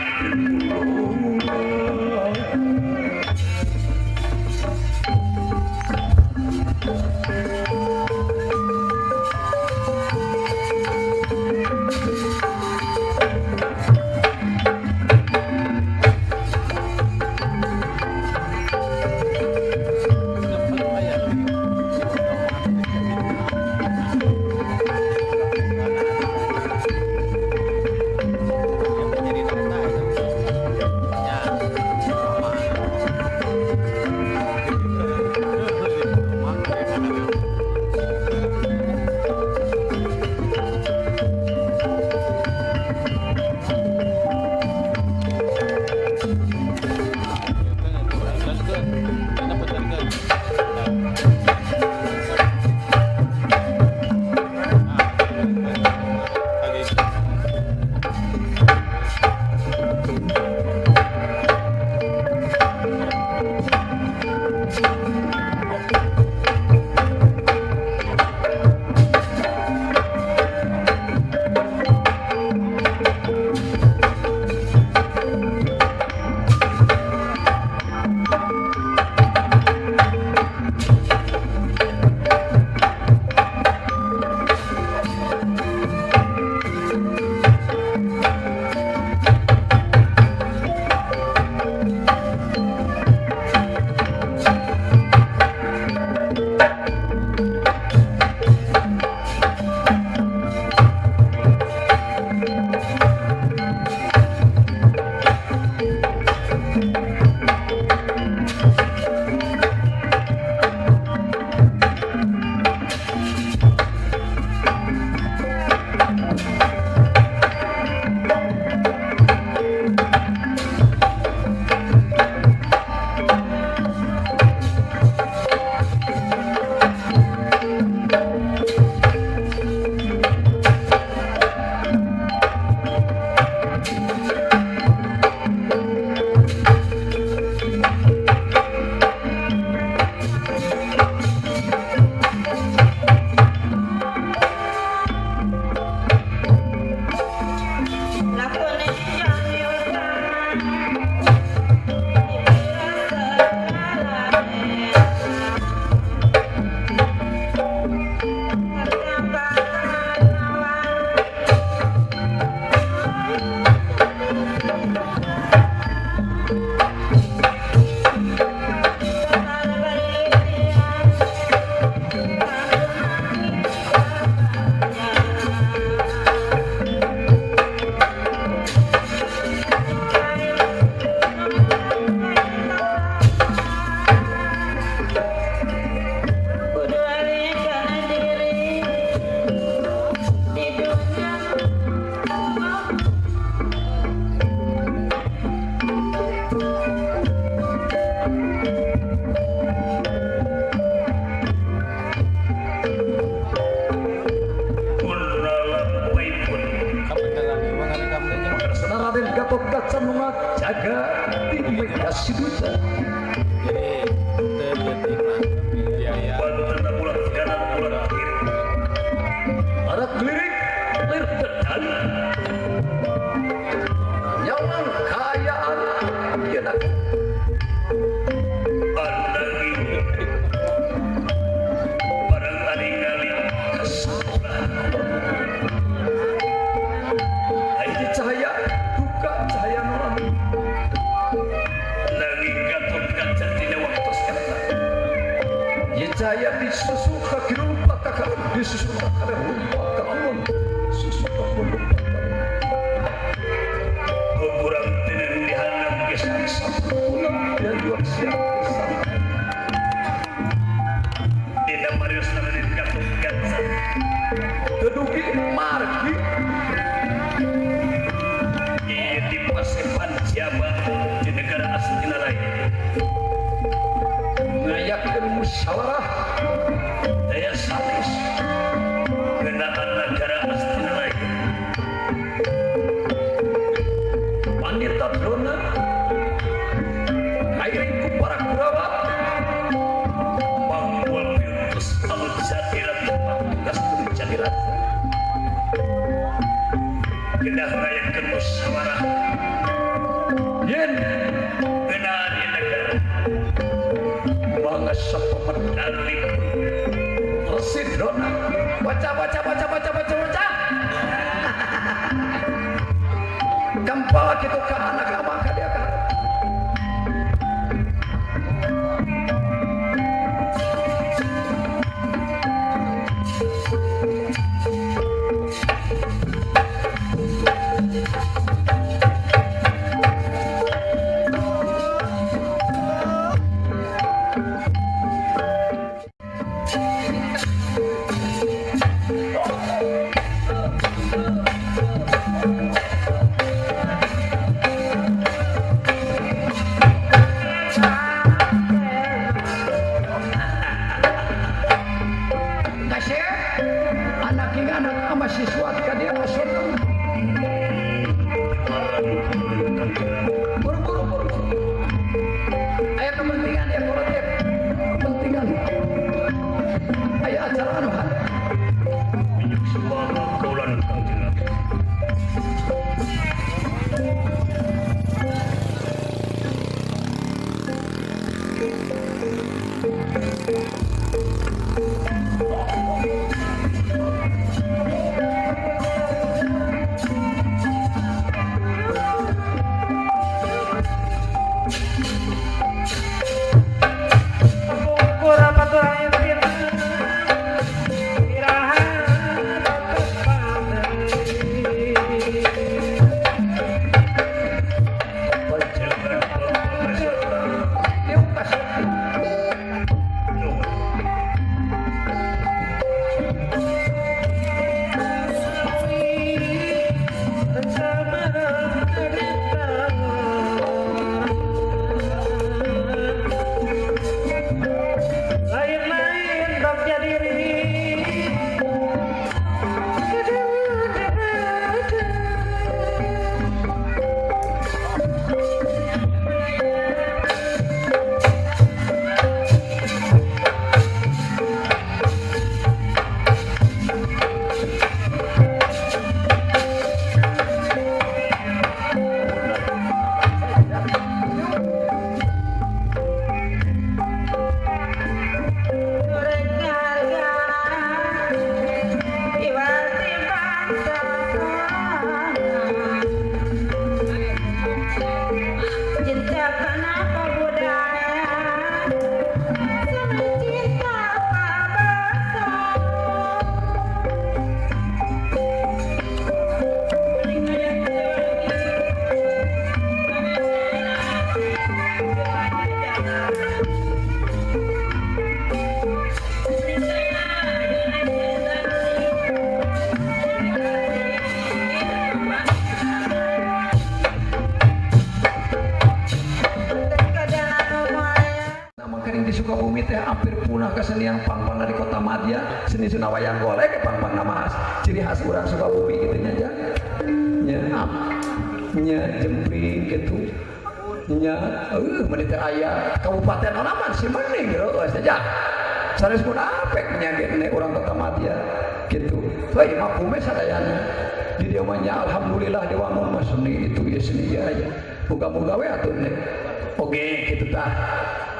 jaga tinggi kasih duta jadi terdetik biaya bantuan bulan kanan bulan kiri ada klirik lerdetan nyawang kayaan enak andangi barang aning-aning kesalahan ini cahaya duka cahaya nolam lagi Gatot Kaca tina waktu sekarang ya cahaya disusu kaki lupa kakak disusu kakak lupa kamu susu kamu lupa kurang tenen dihanam gesang sampun dan luar siapa Dina Marius Naradin Gatot Kaca kedugi margi di Pasepan Jawa di negara asli lain musyawarah yen benar di negara mangasa pemedali Sidrona baca gampang gitu ke anak maka dia kan Sukabumi teh hampir punah kesenian pang-pang dari kota Madya seni sunawayang golek pang-pang nama ciri khas orang Sukabumi gitu nya nya jempring gitu nya menit aya kabupaten onaman si mending gitu saja sanes pun apek nya gene orang kota Madya gitu bae mapume sadayana di dieu mah alhamdulillah di wangun mah seni itu ya seni aja muga-muga we atuh oke gitu tah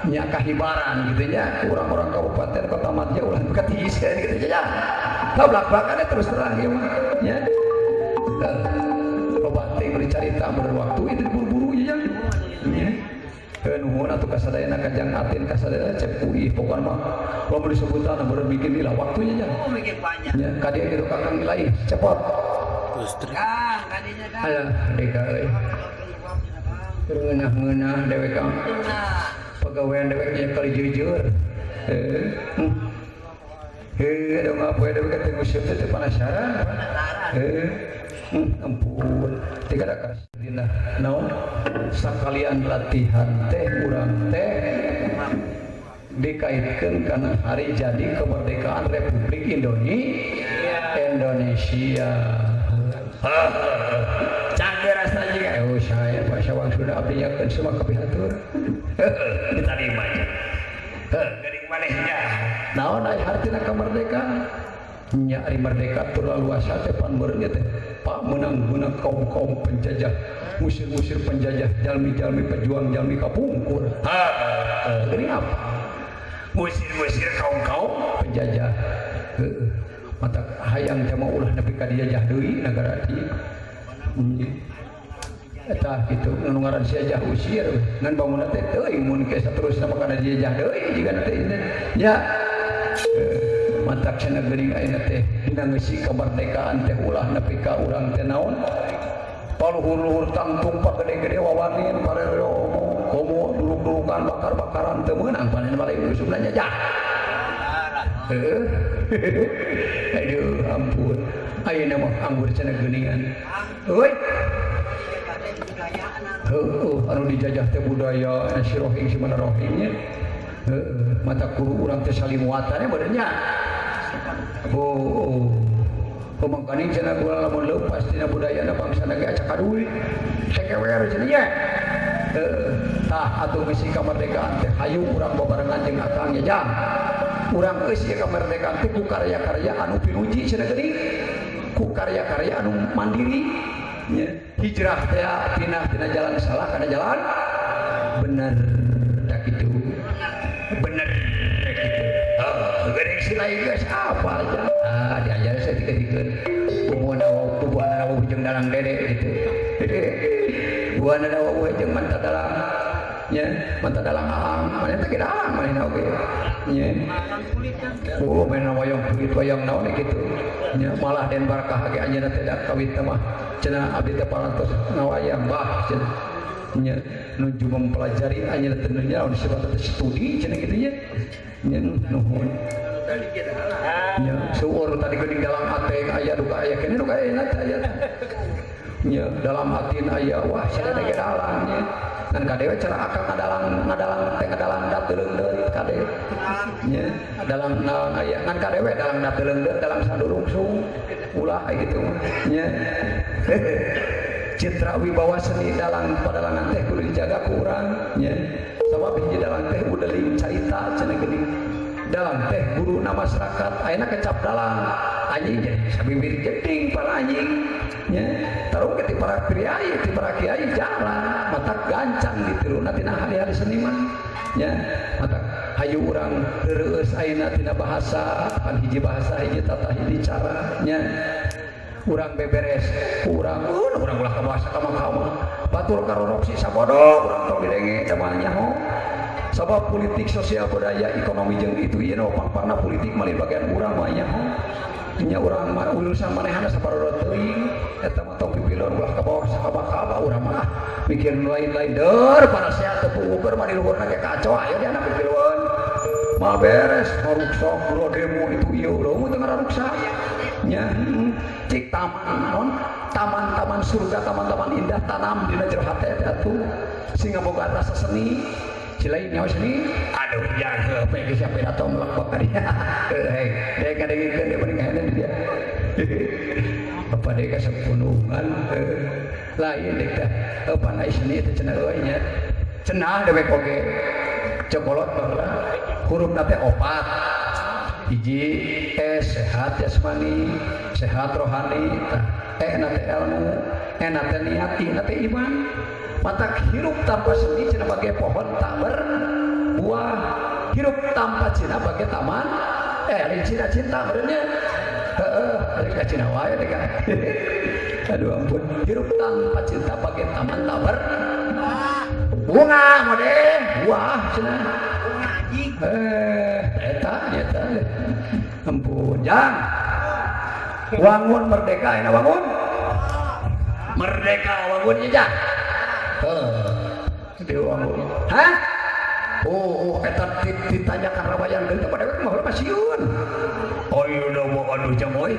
nya kahibaran gitu nya orang-orang kabupaten kota Madya ulah buka tisen gitu ya belak-belakannya terus terang ya mah nya loba teh beri carita bener waktu itu buru-buru ya nya nuhun atuh kasadayana Kanjang Atin kasadayana cek UI pokokna mah lamun disebutan bener bikin lila waktunya nya bikin banyak nya ka dieu gitu kakang nilai cepot Kang kadinya Kang alah deka euy ngeunah-ngeunah dewek Kang pegawaian deweknya kali jujur dong apa ya dewek ketemu siapa itu penasaran ampun tiga dakas dina naon sakalian latihan teh urang teh dikaitkan karena hari jadi kemerdekaan Republik Indonesia canggih rasanya saya Pak Syawang sudah abdiakan semua kepihatur diterima aja gering manehnya naon aya hartina kemerdekaan nya ari merdeka tur laluasa teh pan meureun teh pak menang guna kaum-kaum penjajah musir-musir penjajah jalmi-jalmi pejuang jalmi kapungkur ini apa musir-musir kaum-kaum penjajah mata hayang teh mau ulah nepi ka dijajah deui nagara ieu eta kitu nu ngaran dijajah usir ngan bangun teh teuing mun ke saterusna maka dijajah deui jiga teh ya mantak cenah geuning ayeuna teh dina ngeusi kamardekaan teh ulah nepi ka urang teh naon paluhur-luhur tangtung pagede-gede wawanin parero komo duluk-dulukan bakar-bakaran teu meunang panen balik usupna nyajah aduh ampun ayeuna mah anggur cenah geuningan euy anu dijajah teh budaya si rohing si mana rohingnya mata guru urang teh salimuatannya benernya pemangkaning cenah gula lamun leupas dina budayana bangsana ge acak kaduit sekewer cenah nya tah atuh geus kamardekaan teh hayu urang babarengan jeung akang ya jang urang geus ieu kamardekaan teh ku karya-karya anu pinuji cenah geuning ku karya-karya anu mandiri nya hijrah teh tina jalan salah kana jalan bener da kitu bener gitu geuning silai geus apa aja diajar saya dikeun buana wae jeung dalang dede gitu buana wae jeung manta dalang nya manta dalang aang mane teh dalang mane oge nya main wayang kulit wayang naon kitu nya malah den barakah ge anjeunna teh da kawit mah cenah abdi teh parantos ngawayang bah cenah nya nuju mempelajari anjeunna teh naon sifatna studi cenah kitu nya nuhun nya seueur tadi geuning dalam hati aya duka aya kene duka aya aya nya dalam hati aya wah cenah teh dalang nya kan kadewe cara akang ngadalang teh ngadalang da teuleung deui kadewe nya dalang naon aya kan kadewe dalang da teuleung deui dalang sadurungsung ulah kitu nya citra wibawa seni dalang padalangan teh kudu dijaga ku urang nya sabab hiji dalang teh udeling carita cenah geuning dalang teh guru na masyarakat ayeuna kecap dalang anjing jadi sabibir jeding para anjing nya tarung ke ti para priai ti para kiai jalan mata gancang ditiruna tina hari-hari seniman nya mata hayu urang reueus ayeuna tina bahasa pan hiji bahasa hiji tata hiji cara nya urang beberes urang ulah ka bahasa kamang-kamang batur karoroksi sabodo urang tong direnge damal nyaho sabab politik sosial budaya ekonomi jeung itu ieu no pangparna politik mali bagian urang mah nyaho nya urang mah urusan manehna saparoro teuing eta mah tong pipilon ulah ka bawah sakabaka urang mah mikir lain-lain deur para sehat teu pugueur mah di luhurna ge kacau aya di anak pipilon mah beres ngaruksa kulo demo itu ieu leuweung teu ngaruksa nya cik taman surga taman-taman indah tanam dina jero hate atuh sehingga boga rasa seni cilain nyawa seni aduh jangan ke siapa atau melekok tadi dia kadang-kadang dia meninggalkan dia apa dia kesepunungan lain dia apa naik seni itu cenah nya cenah dewek oge cokolot huruf nate opat hiji sehat jasmani sehat rohani nate ilmu nate niat nate iman mata hirup tanpa seni cenah bagai pohon tak berbuah hirup tanpa cina bagai taman cina cinta benernya mereka cina wae mereka aduh ampun hirup tanpa cinta bagai taman tak berbunga mode buah cina eta ampun jang wangun merdeka enak wangun merdeka wangun jang hah? Eta ditanyakan rawayan geuning pada mah pasiun. Oh ieu mah aduh jamoy.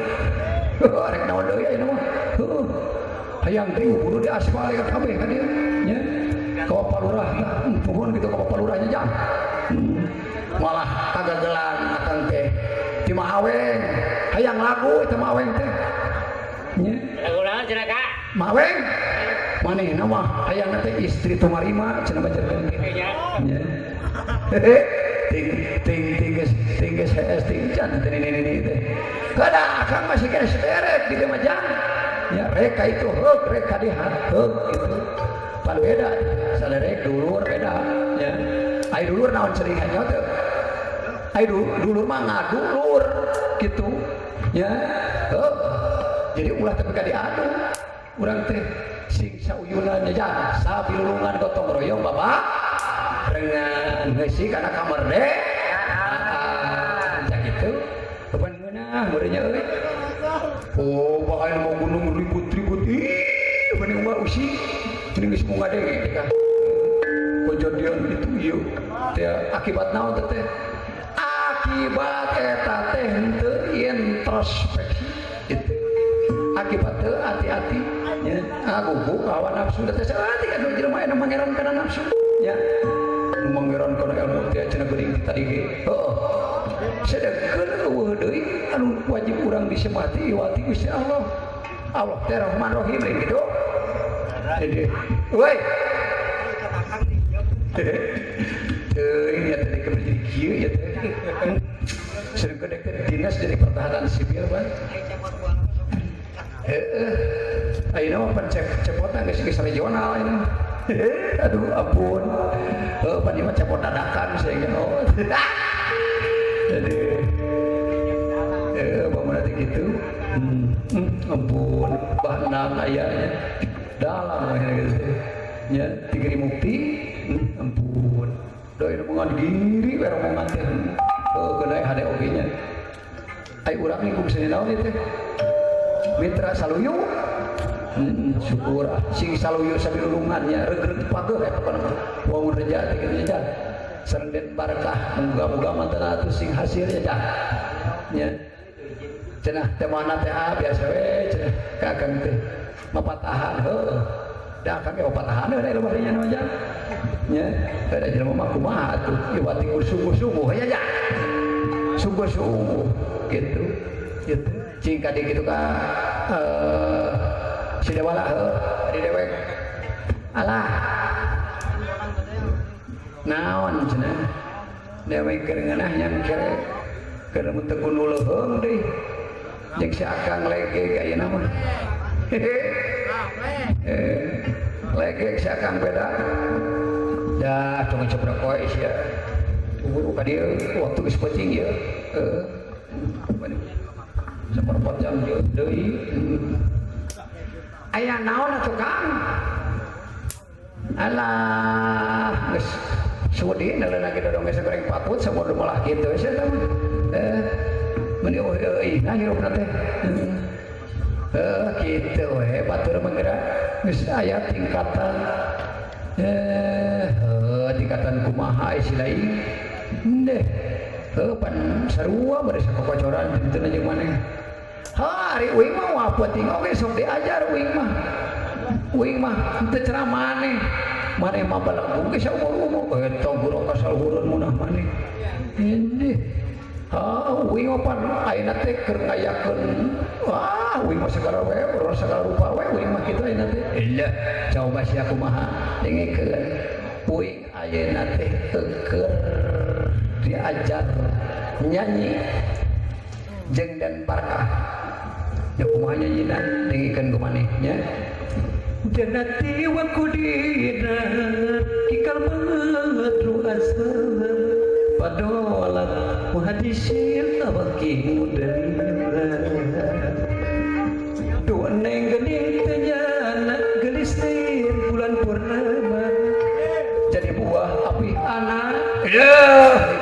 Arek naon deui aya mah. Hayang deui kudu diaspal ka kabeh ka dieu nya. Ka palurah puhun gitu ka palurahnya jang. Malah kagagelan akang teh di Mahaweng. Hayang lagu teh Mahaweng teh. Nya. Lagu naon cenah Kak? Mahaweng. Manehna mah hayangna teh istri tumarima cenah bacakeun nya ting geus hees ting can teh ini teh kada akang masih kena sederek di majang ya reka itu hek reka dihat hek gitu pan beda saderek dulur beda ya ai dulur naon seringannya teh ai dulur mah ngadulur gitu ya hek jadi ulah teh ka diadu urang teh sing sauyunan nya sabilulungan gotong royong bapak rengan ngeusi kana kamar deh gitu kapan ngeunah meureunnya euy oh bae mau gunung ribut-ribut ih bening mah usi bening geus munga deui teh kejadian itu ieu teh akibat naon teh akibat eta teh henteu introspeksi itu akibat teu hati-hati nya gugu kawan nafsu teh sarati anu jelema anu mangeran kana nafsu nya mangeran kana ilmu teh cenah geuning tadi ge heuh sedekkeun eueuh deui anu wajib urang disemati iwati Gusti Allah Allah teh Rahman Rahim gitu jadi woi ini ya tadi kerja kieu ya teh sering kedeket dinas dari pertahanan sipil Bang ayeuna mah cepotna geus regional ini aduh ampun pan ieu mah cepot dadakan saya oh jadi bagaimana gitu ampun bahan ayahnya dalam gitu ya tinggi mukti ampun doi rombongan giri rombongan teh kena hade oge nya ai urang nih ku bisa naon teh mitra saluyu syukur sing saluyu sabilulungannya regreg pageuh eta kana wong reja teh kitu nya sareng den barakah muga-muga mantan atuh sing hasilnya dah nya cenah teh mana teh biasa we cenah kakang teh mapatahan heuh da akang ge mapatahan da ilo barinya mah nya nya kada jelema mah kumaha atuh iwati sungguh-sungguh aya ja sungguh-sungguh gitu gitu cing kadi kitu ka si dewala heuh di dewek alah naon cenah dewek keur ngeunah yang kere keur teu kudu leuheung deui jeung si akang lege ayeuna mah lege si akang beda dah tong ceprek wae sia tunggu ka dieu waktu geus peucing ieu saperempat jam deui aya naon atuh Kang alah geus sudi nalana kita dong geus goreng patut sabodo malah kitu sia tah meni euy nah hirupna teh kitu we batur manggeura geus aya tingkatan tingkatan kumaha isi lain deh pan sarua bari sakocoran dinten jeung maneh hari uing mah wapot ting oge sok diajar uing mah teu cenah maneh mah balenggung geus umur eta guru kasal hurun munah maneh ini uing pan ayeuna teh keur ngayakeun uing mah segala we urang segala rupa we uing mah kitu ayeuna teh iya coba sia kumaha dengekeun uing ayeuna teh keur diajar nyanyi jeung dan barakah ya kumaha nyanyina dengekeun ku maneh nya janati wa kudina kikal madru asal padolat muhadisin tabaki mudalila doa neng gening tenyana gelistir bulan purnama jadi buah api anak ya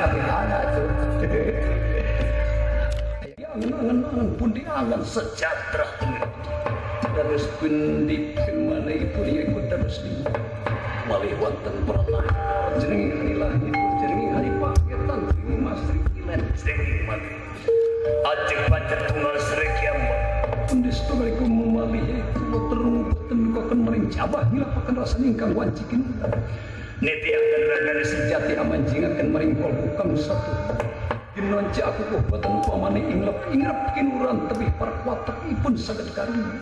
api anak tuh angan pun diangan sejahtera terus pundi kemana itu dia ikut terus di malih wonten pernah jeneng ilahi jeneng hari paketan mas trikilen jeneng mati ajeng pancet tunggal srekiam pundis tungalikum malih itu terung kok mering cabah ngilapakan rasa ingkang wancikin neti akan ragane sejati amanjingaken mering kol bukan satu ginonci aku kok boten pamane inglep kinuran tebih parwatek ipun saged karunia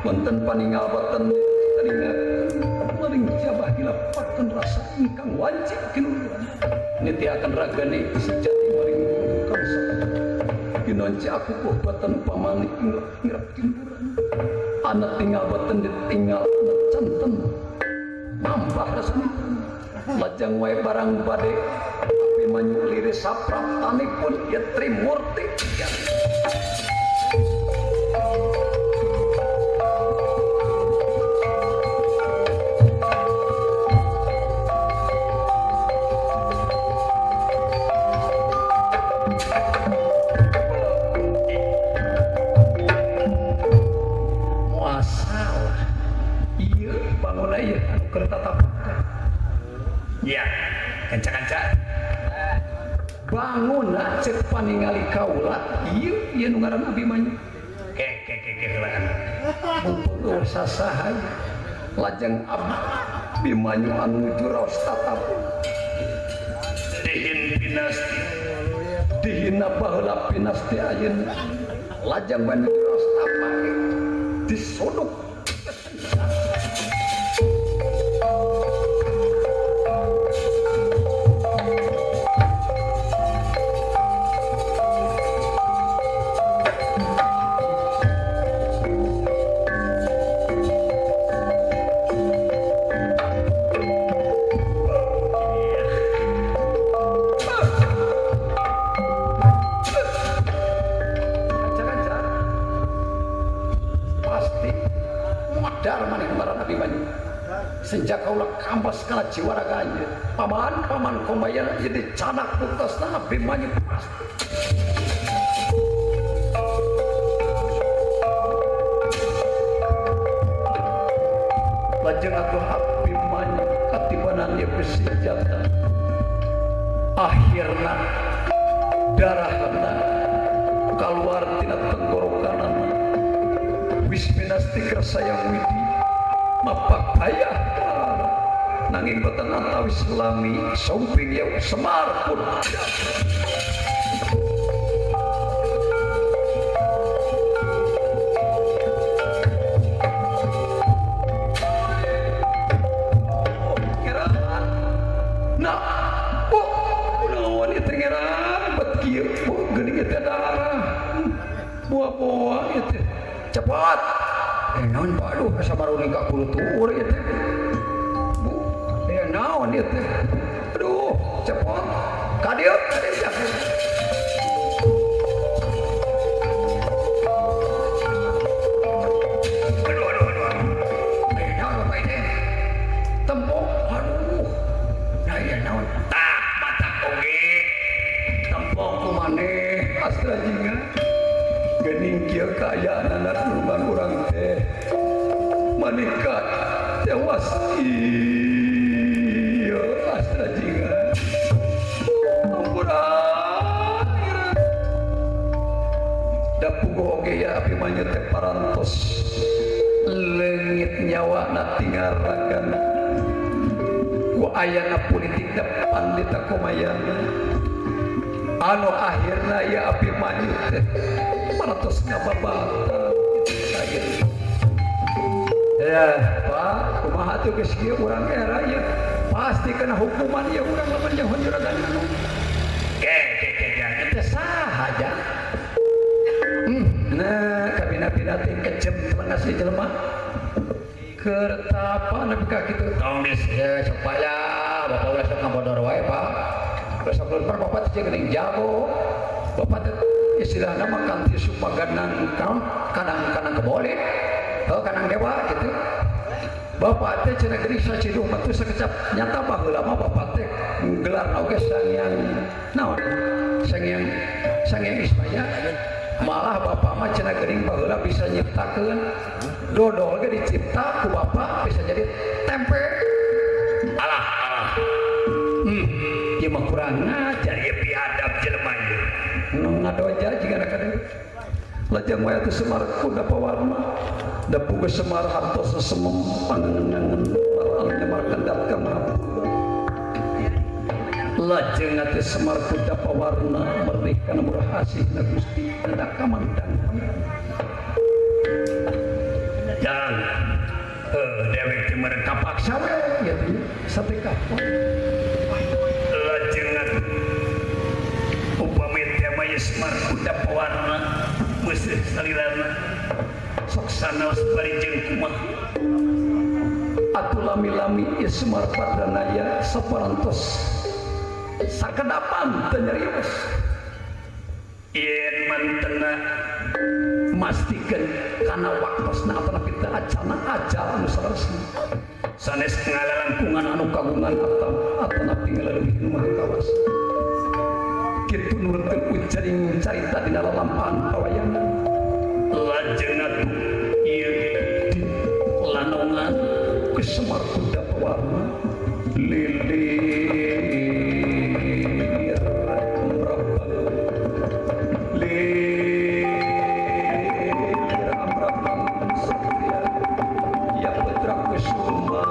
wonten paningal boten taringaken maring jabah dilapaken rasa ingkang wajib kinuran niti akan ragane sejati maring bukan satu ginonci aku boten pamanik ngrep timburan anak tinggal boten ditinggal canten nambah rasanipun lajeng wae barang bade api manyuliri sapraptanipun ya Trimurti ya. Ya, kanca-kanca. Bangun lah cek paningali kaula ieu nu ngaran Abimanyu. Ke helaan. Mumpung sasaha lajeng Abimanyu anu nuju raos tatap. Dihin pinasti. Dihina baheula pinasti ayeuna. Lajeng menuju raos tatap disodok. Sejak kaulah kampas kala jiwaraganya paman kombayana jadi canak putusna Abimanyu pasti lajeng atuh Abimanyu katibanan dia bersenjata akhirna darahna keluar tina tenggorokanan wisminasti kersayang widi mapak payah nanging boten antawis lami somping ya Semar pun nah naon ieu teh ngeran bet kieu geuning teh darah buah-buah ieu cepat naon baduh sabaruning ka kulutur ieu teh naon ieu teh aduh cepot ka dieu aduh naon bapak ini tempok aduh nah ieu naon tak batak oge tempok kumaneh astra jinga geuning kieu kaayaan anak rumah urang teh manehka tewas Abimanyu teh parantos leungit nyawana tingaragan ku ayana politik depan di Takomayana anu akhirna ya Abimanyu teh parantos ngababata saya ya Pak kumaha tuh geus kieu urang era ya pasti kena hukuman ya urang lamun nyahoan juragan ke teh saha aja nah kabina-bina teh kejem mengasih jelema kertapa nepi ka kitu tong dis ya supaya bapak ulah sok ngabodor wae Pak terus sablon bapak teh geuning jago bapak teh istilahna mah kanti supaganan kanang kebole kanang dewa gitu bapak teh cenah geuning saciduh mah teu sakecap nyata baheula mah bapak teh gelar oge sangyang naon sangyang Ismaya malah bapak mah cenah geuning baheula bisa nyiptakeun dodol ge dicipta ku bapak bisa jadi tempe alah ieu mah kurang ngajar ieu biadab jelema ieu nu ngadoja jigana kadeu lajeng wae teh Semar kuda pawarna da puguh Semar hartos sesemem pangangen laral nyamar kandat ka lajeng ate Semar kuda pawarna merdeka murahasih na Gusti kada kamandang dan dewek teh mereka paksa we ya sampai kapan lajeng upami teh mah Semar kuda pewarna musuh salirana sok sanaos bari jeung kumaha atuh lami-lami ieu Semar Badranaya saparantos sakedapan teu nyarios yen mantena mastikeun kana waktosna atana kita acana aja anu saresna sanes ngalalangkungan anu kagungan atana pingaleuwih nu maha kawas kitu nurutkeun ujaring carita dina lalampahan pawayangan lajeng atuh ieu di lanongan ku Semar kuda pewarna lilir amrapal satria ya putra kusuma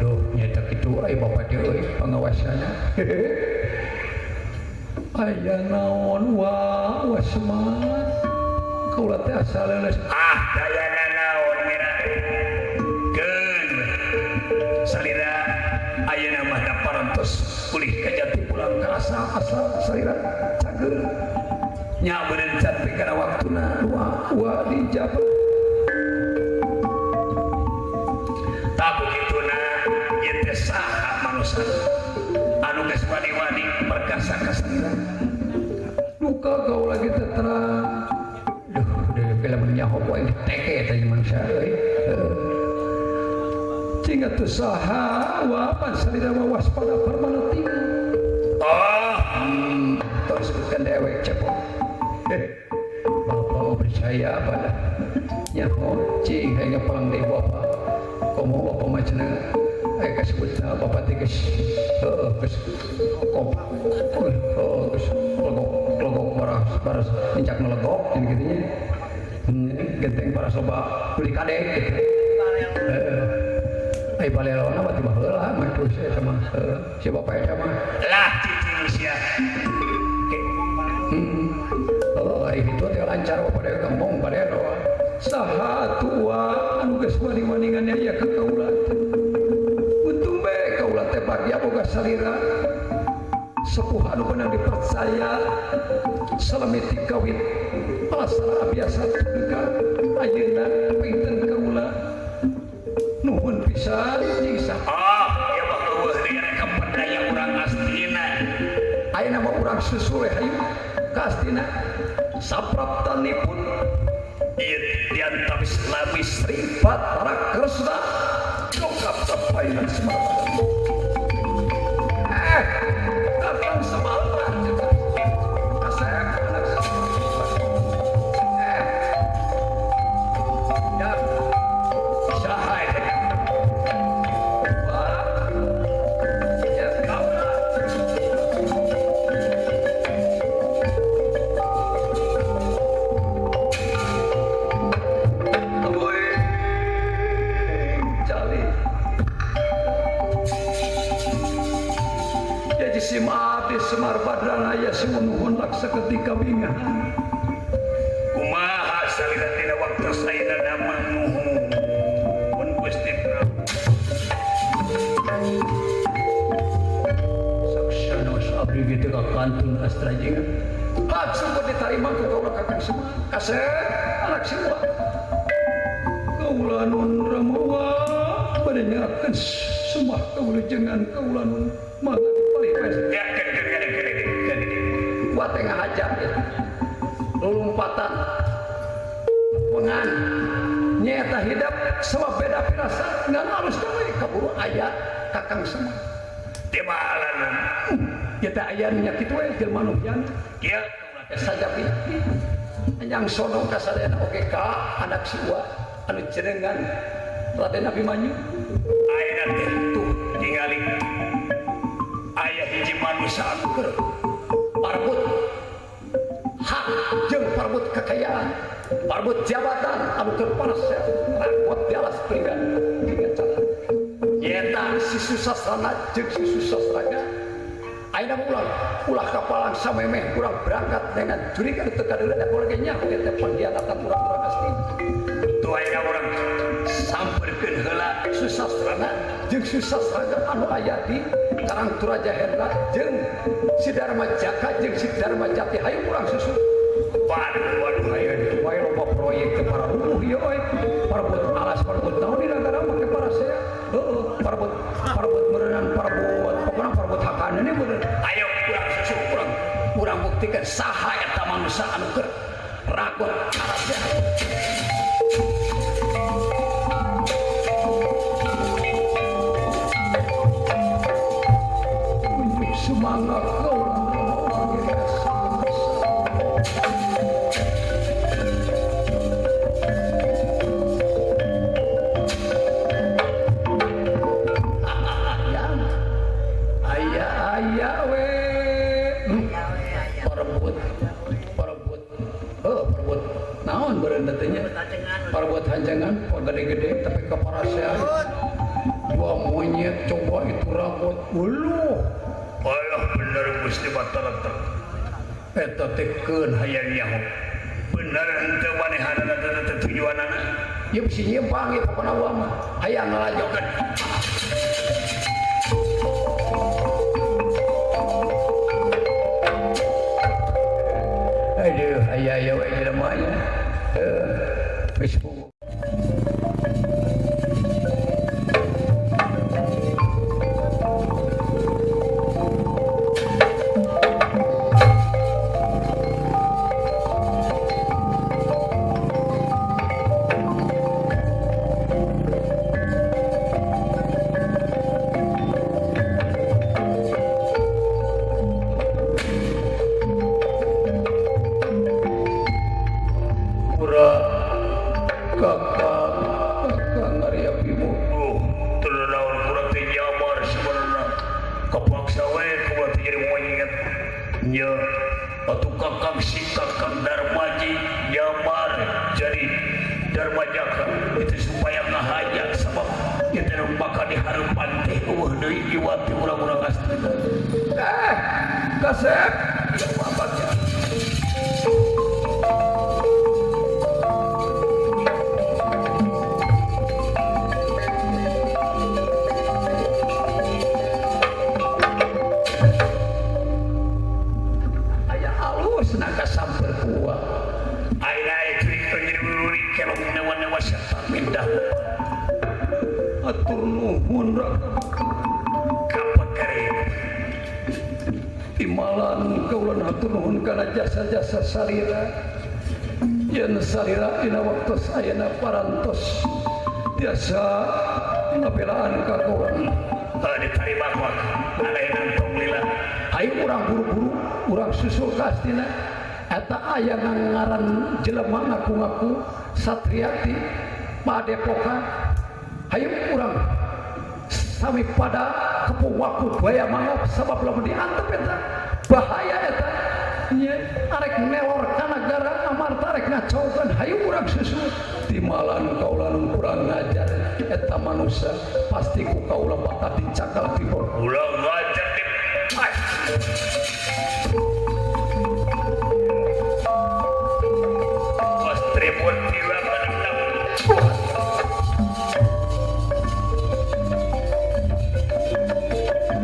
duh nyetak itu ai bapak dia euy pengawasannya aya naon wa Semar kaula teh asal leles dayana naon mira keun salira ayeuna mah da parantos pulih ka jati pulang ka asal salira cageul nya beureun can pikana waktuna wa dijabah tak begituna ieu teh saha manusia anu geus wani-wani perkasa ka salira duka kau lagi terang duh udah film nyaho poe diteke tadi manusia euy cing atuh saha wa pan salira waspada permanatina tong sebutkan dewek cepot bapak percaya pada nyaho cing hanya pulang dari bapak komo bapak macana kasebut bapak teh geus geus legok baras incak melegok gini-gini genteng para soba beli kadek gitu balelona mati baheula mah terus sama si bapak eta mah lah cicing sia itu teh lancar pada ngomong pada doa saha tua anu geus wani-waningan aya ka kaula untung bae kaula teh bagya boga salira sepuh anu beunang dipercaya salameti kawit pasar biasa dekat ayeuna pinten kaula nuhun pisan jeung ya waktu eueuh dengan kapedaya urang astina ayeuna mah urang susure hayu ka astina sapraptanipun ieu diantawis lami Sripat Rakresna dongkap sapainan Semar datang semangat kasep anak ya sahai ya kaula Semar Badranaya sumunuhun laksa ketika wingan kumaha salira tina waktu saena nama nuhun Gusti Prabu saksanos abdi gitu ka kantun astrajingan langsung ditarima ku kaula kakang Semar kasep anak siwa kaula nun ramawa bade nyerakeun semah kaula jengan kaula nun mangga palipes ya gua tengah hajat lulumpatan pengan nyata hidup sama beda pirasa nggak harus kawin kaburu ayat kakang Semar tibalan kita ayatnya gitu jelma nu pian kieu saja pipi yang sono kasadena oke ka anak siwa anu jenengan Raden Abimanyu ayeuna teh tuh ningali aya hiji manusia angker parbut hak jeung parbut kekayaan parbut jabatan anu keur parasel rakot di alas pinggan dengan cara nyata si susasrana jeung si susastraga ayeuna ulah kapalang samemeh kurang berangkat dengan jurikan teu kadeuleuh keluarganya teh pengkhianatan urang-urang asli. Tuh ayeuna urang samperkeun heula susastrana jeung susastrana anu aya di Karang Turaja Hendra jeung si Dharma Jaka jeung si Dharma Jati hayu urang susu. Waduh Hayu wae loba proyek ke para rubuh ieu we. Parebut alas parebut naon di negara make para saya. Heeh, parebut meureunnan parebut pokona parebut hakana ini bener. ayo urang susu Urang buktikeun saha eta manusia anu keur ragot karasnya. Unjuk semangat kau parebut hanjangan gede-gede tapi keparasea dua monyet coba itu ragot uluh alah bener Gusti Batalata eta teh keun hayang nyaho bener henteu manehanna teh tujuanana ieu bisi nyimpang ieu pokona wa mah hayang ngalajokeun aduh aya we ieu mah aya Facebook. Kakang si Kakang Darmaji Jamar jadi Dharma Jaka itu supaya ngahajak sebab kita bakal diharupan teh deui iwati urang-urang asli Kasep apa-apa atur nuhun kapakare imalan kaulan atur nuhun kana jasa-jasa sarira yen sarira dina waktu ayeuna parantos biasa ngabelaan ka kaulan diterima kuat alaina tong lila hayu urang buru-buru urang susul ka astina eta aya ngaran jelema ngaku-ngaku satriati Padepokan hayu urang sami pada kepung waku baya mangap sabab lamun diantep eta bahaya eta nya arek nelor ka nagara amarta arek ngacokeun hayu urang susu timalan kaula nu kurang ngajar eta manusia pasti ku kaula bakal dicakal tibor ulah ngajar di pas tribun tila menang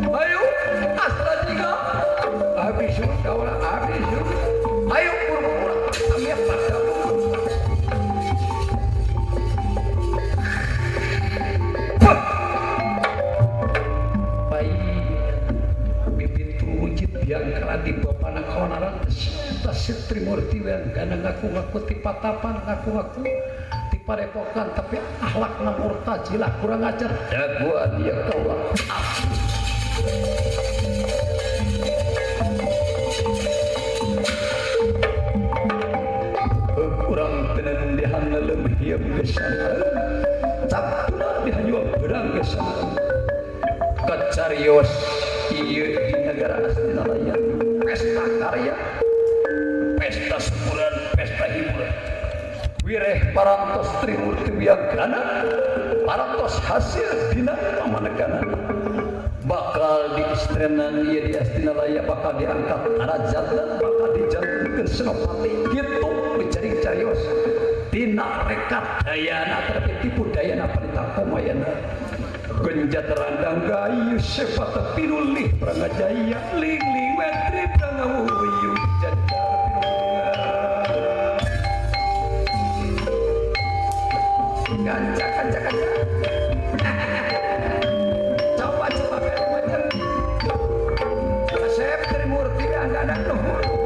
ayo asal jiga habis kaula habis ayo pura-pura kami pada yang keladi bapana kaonaran tas Trimurti yang gana ngaku-ngaku ti patapan ngaku-ngaku ti Padepokan tapi akhlakna murtajilah kurang ajar daguan ya kaulah kurang tenan dihana leuwih gesana captuna dihanyua berang gesana kacarios ieu di negara asli nalayan pesta karya pesta syukuran pesta hiburan wireh parantos Trimurti wiyanggana parantos hasil dina pamanegana bakal pastrenan ieu di Astinalaya bakal diangkat derajat dan bakal dijantunkeun senopati gitu mencari carios tina rekat dayana tapi tipu dayana panita komayana genjat randang gayu sepata pinulih prangajaya ling wetri prangawuyu jadar pinulih gancak coba bener Asep Trimurti dan nuhun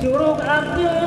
Curug Abdul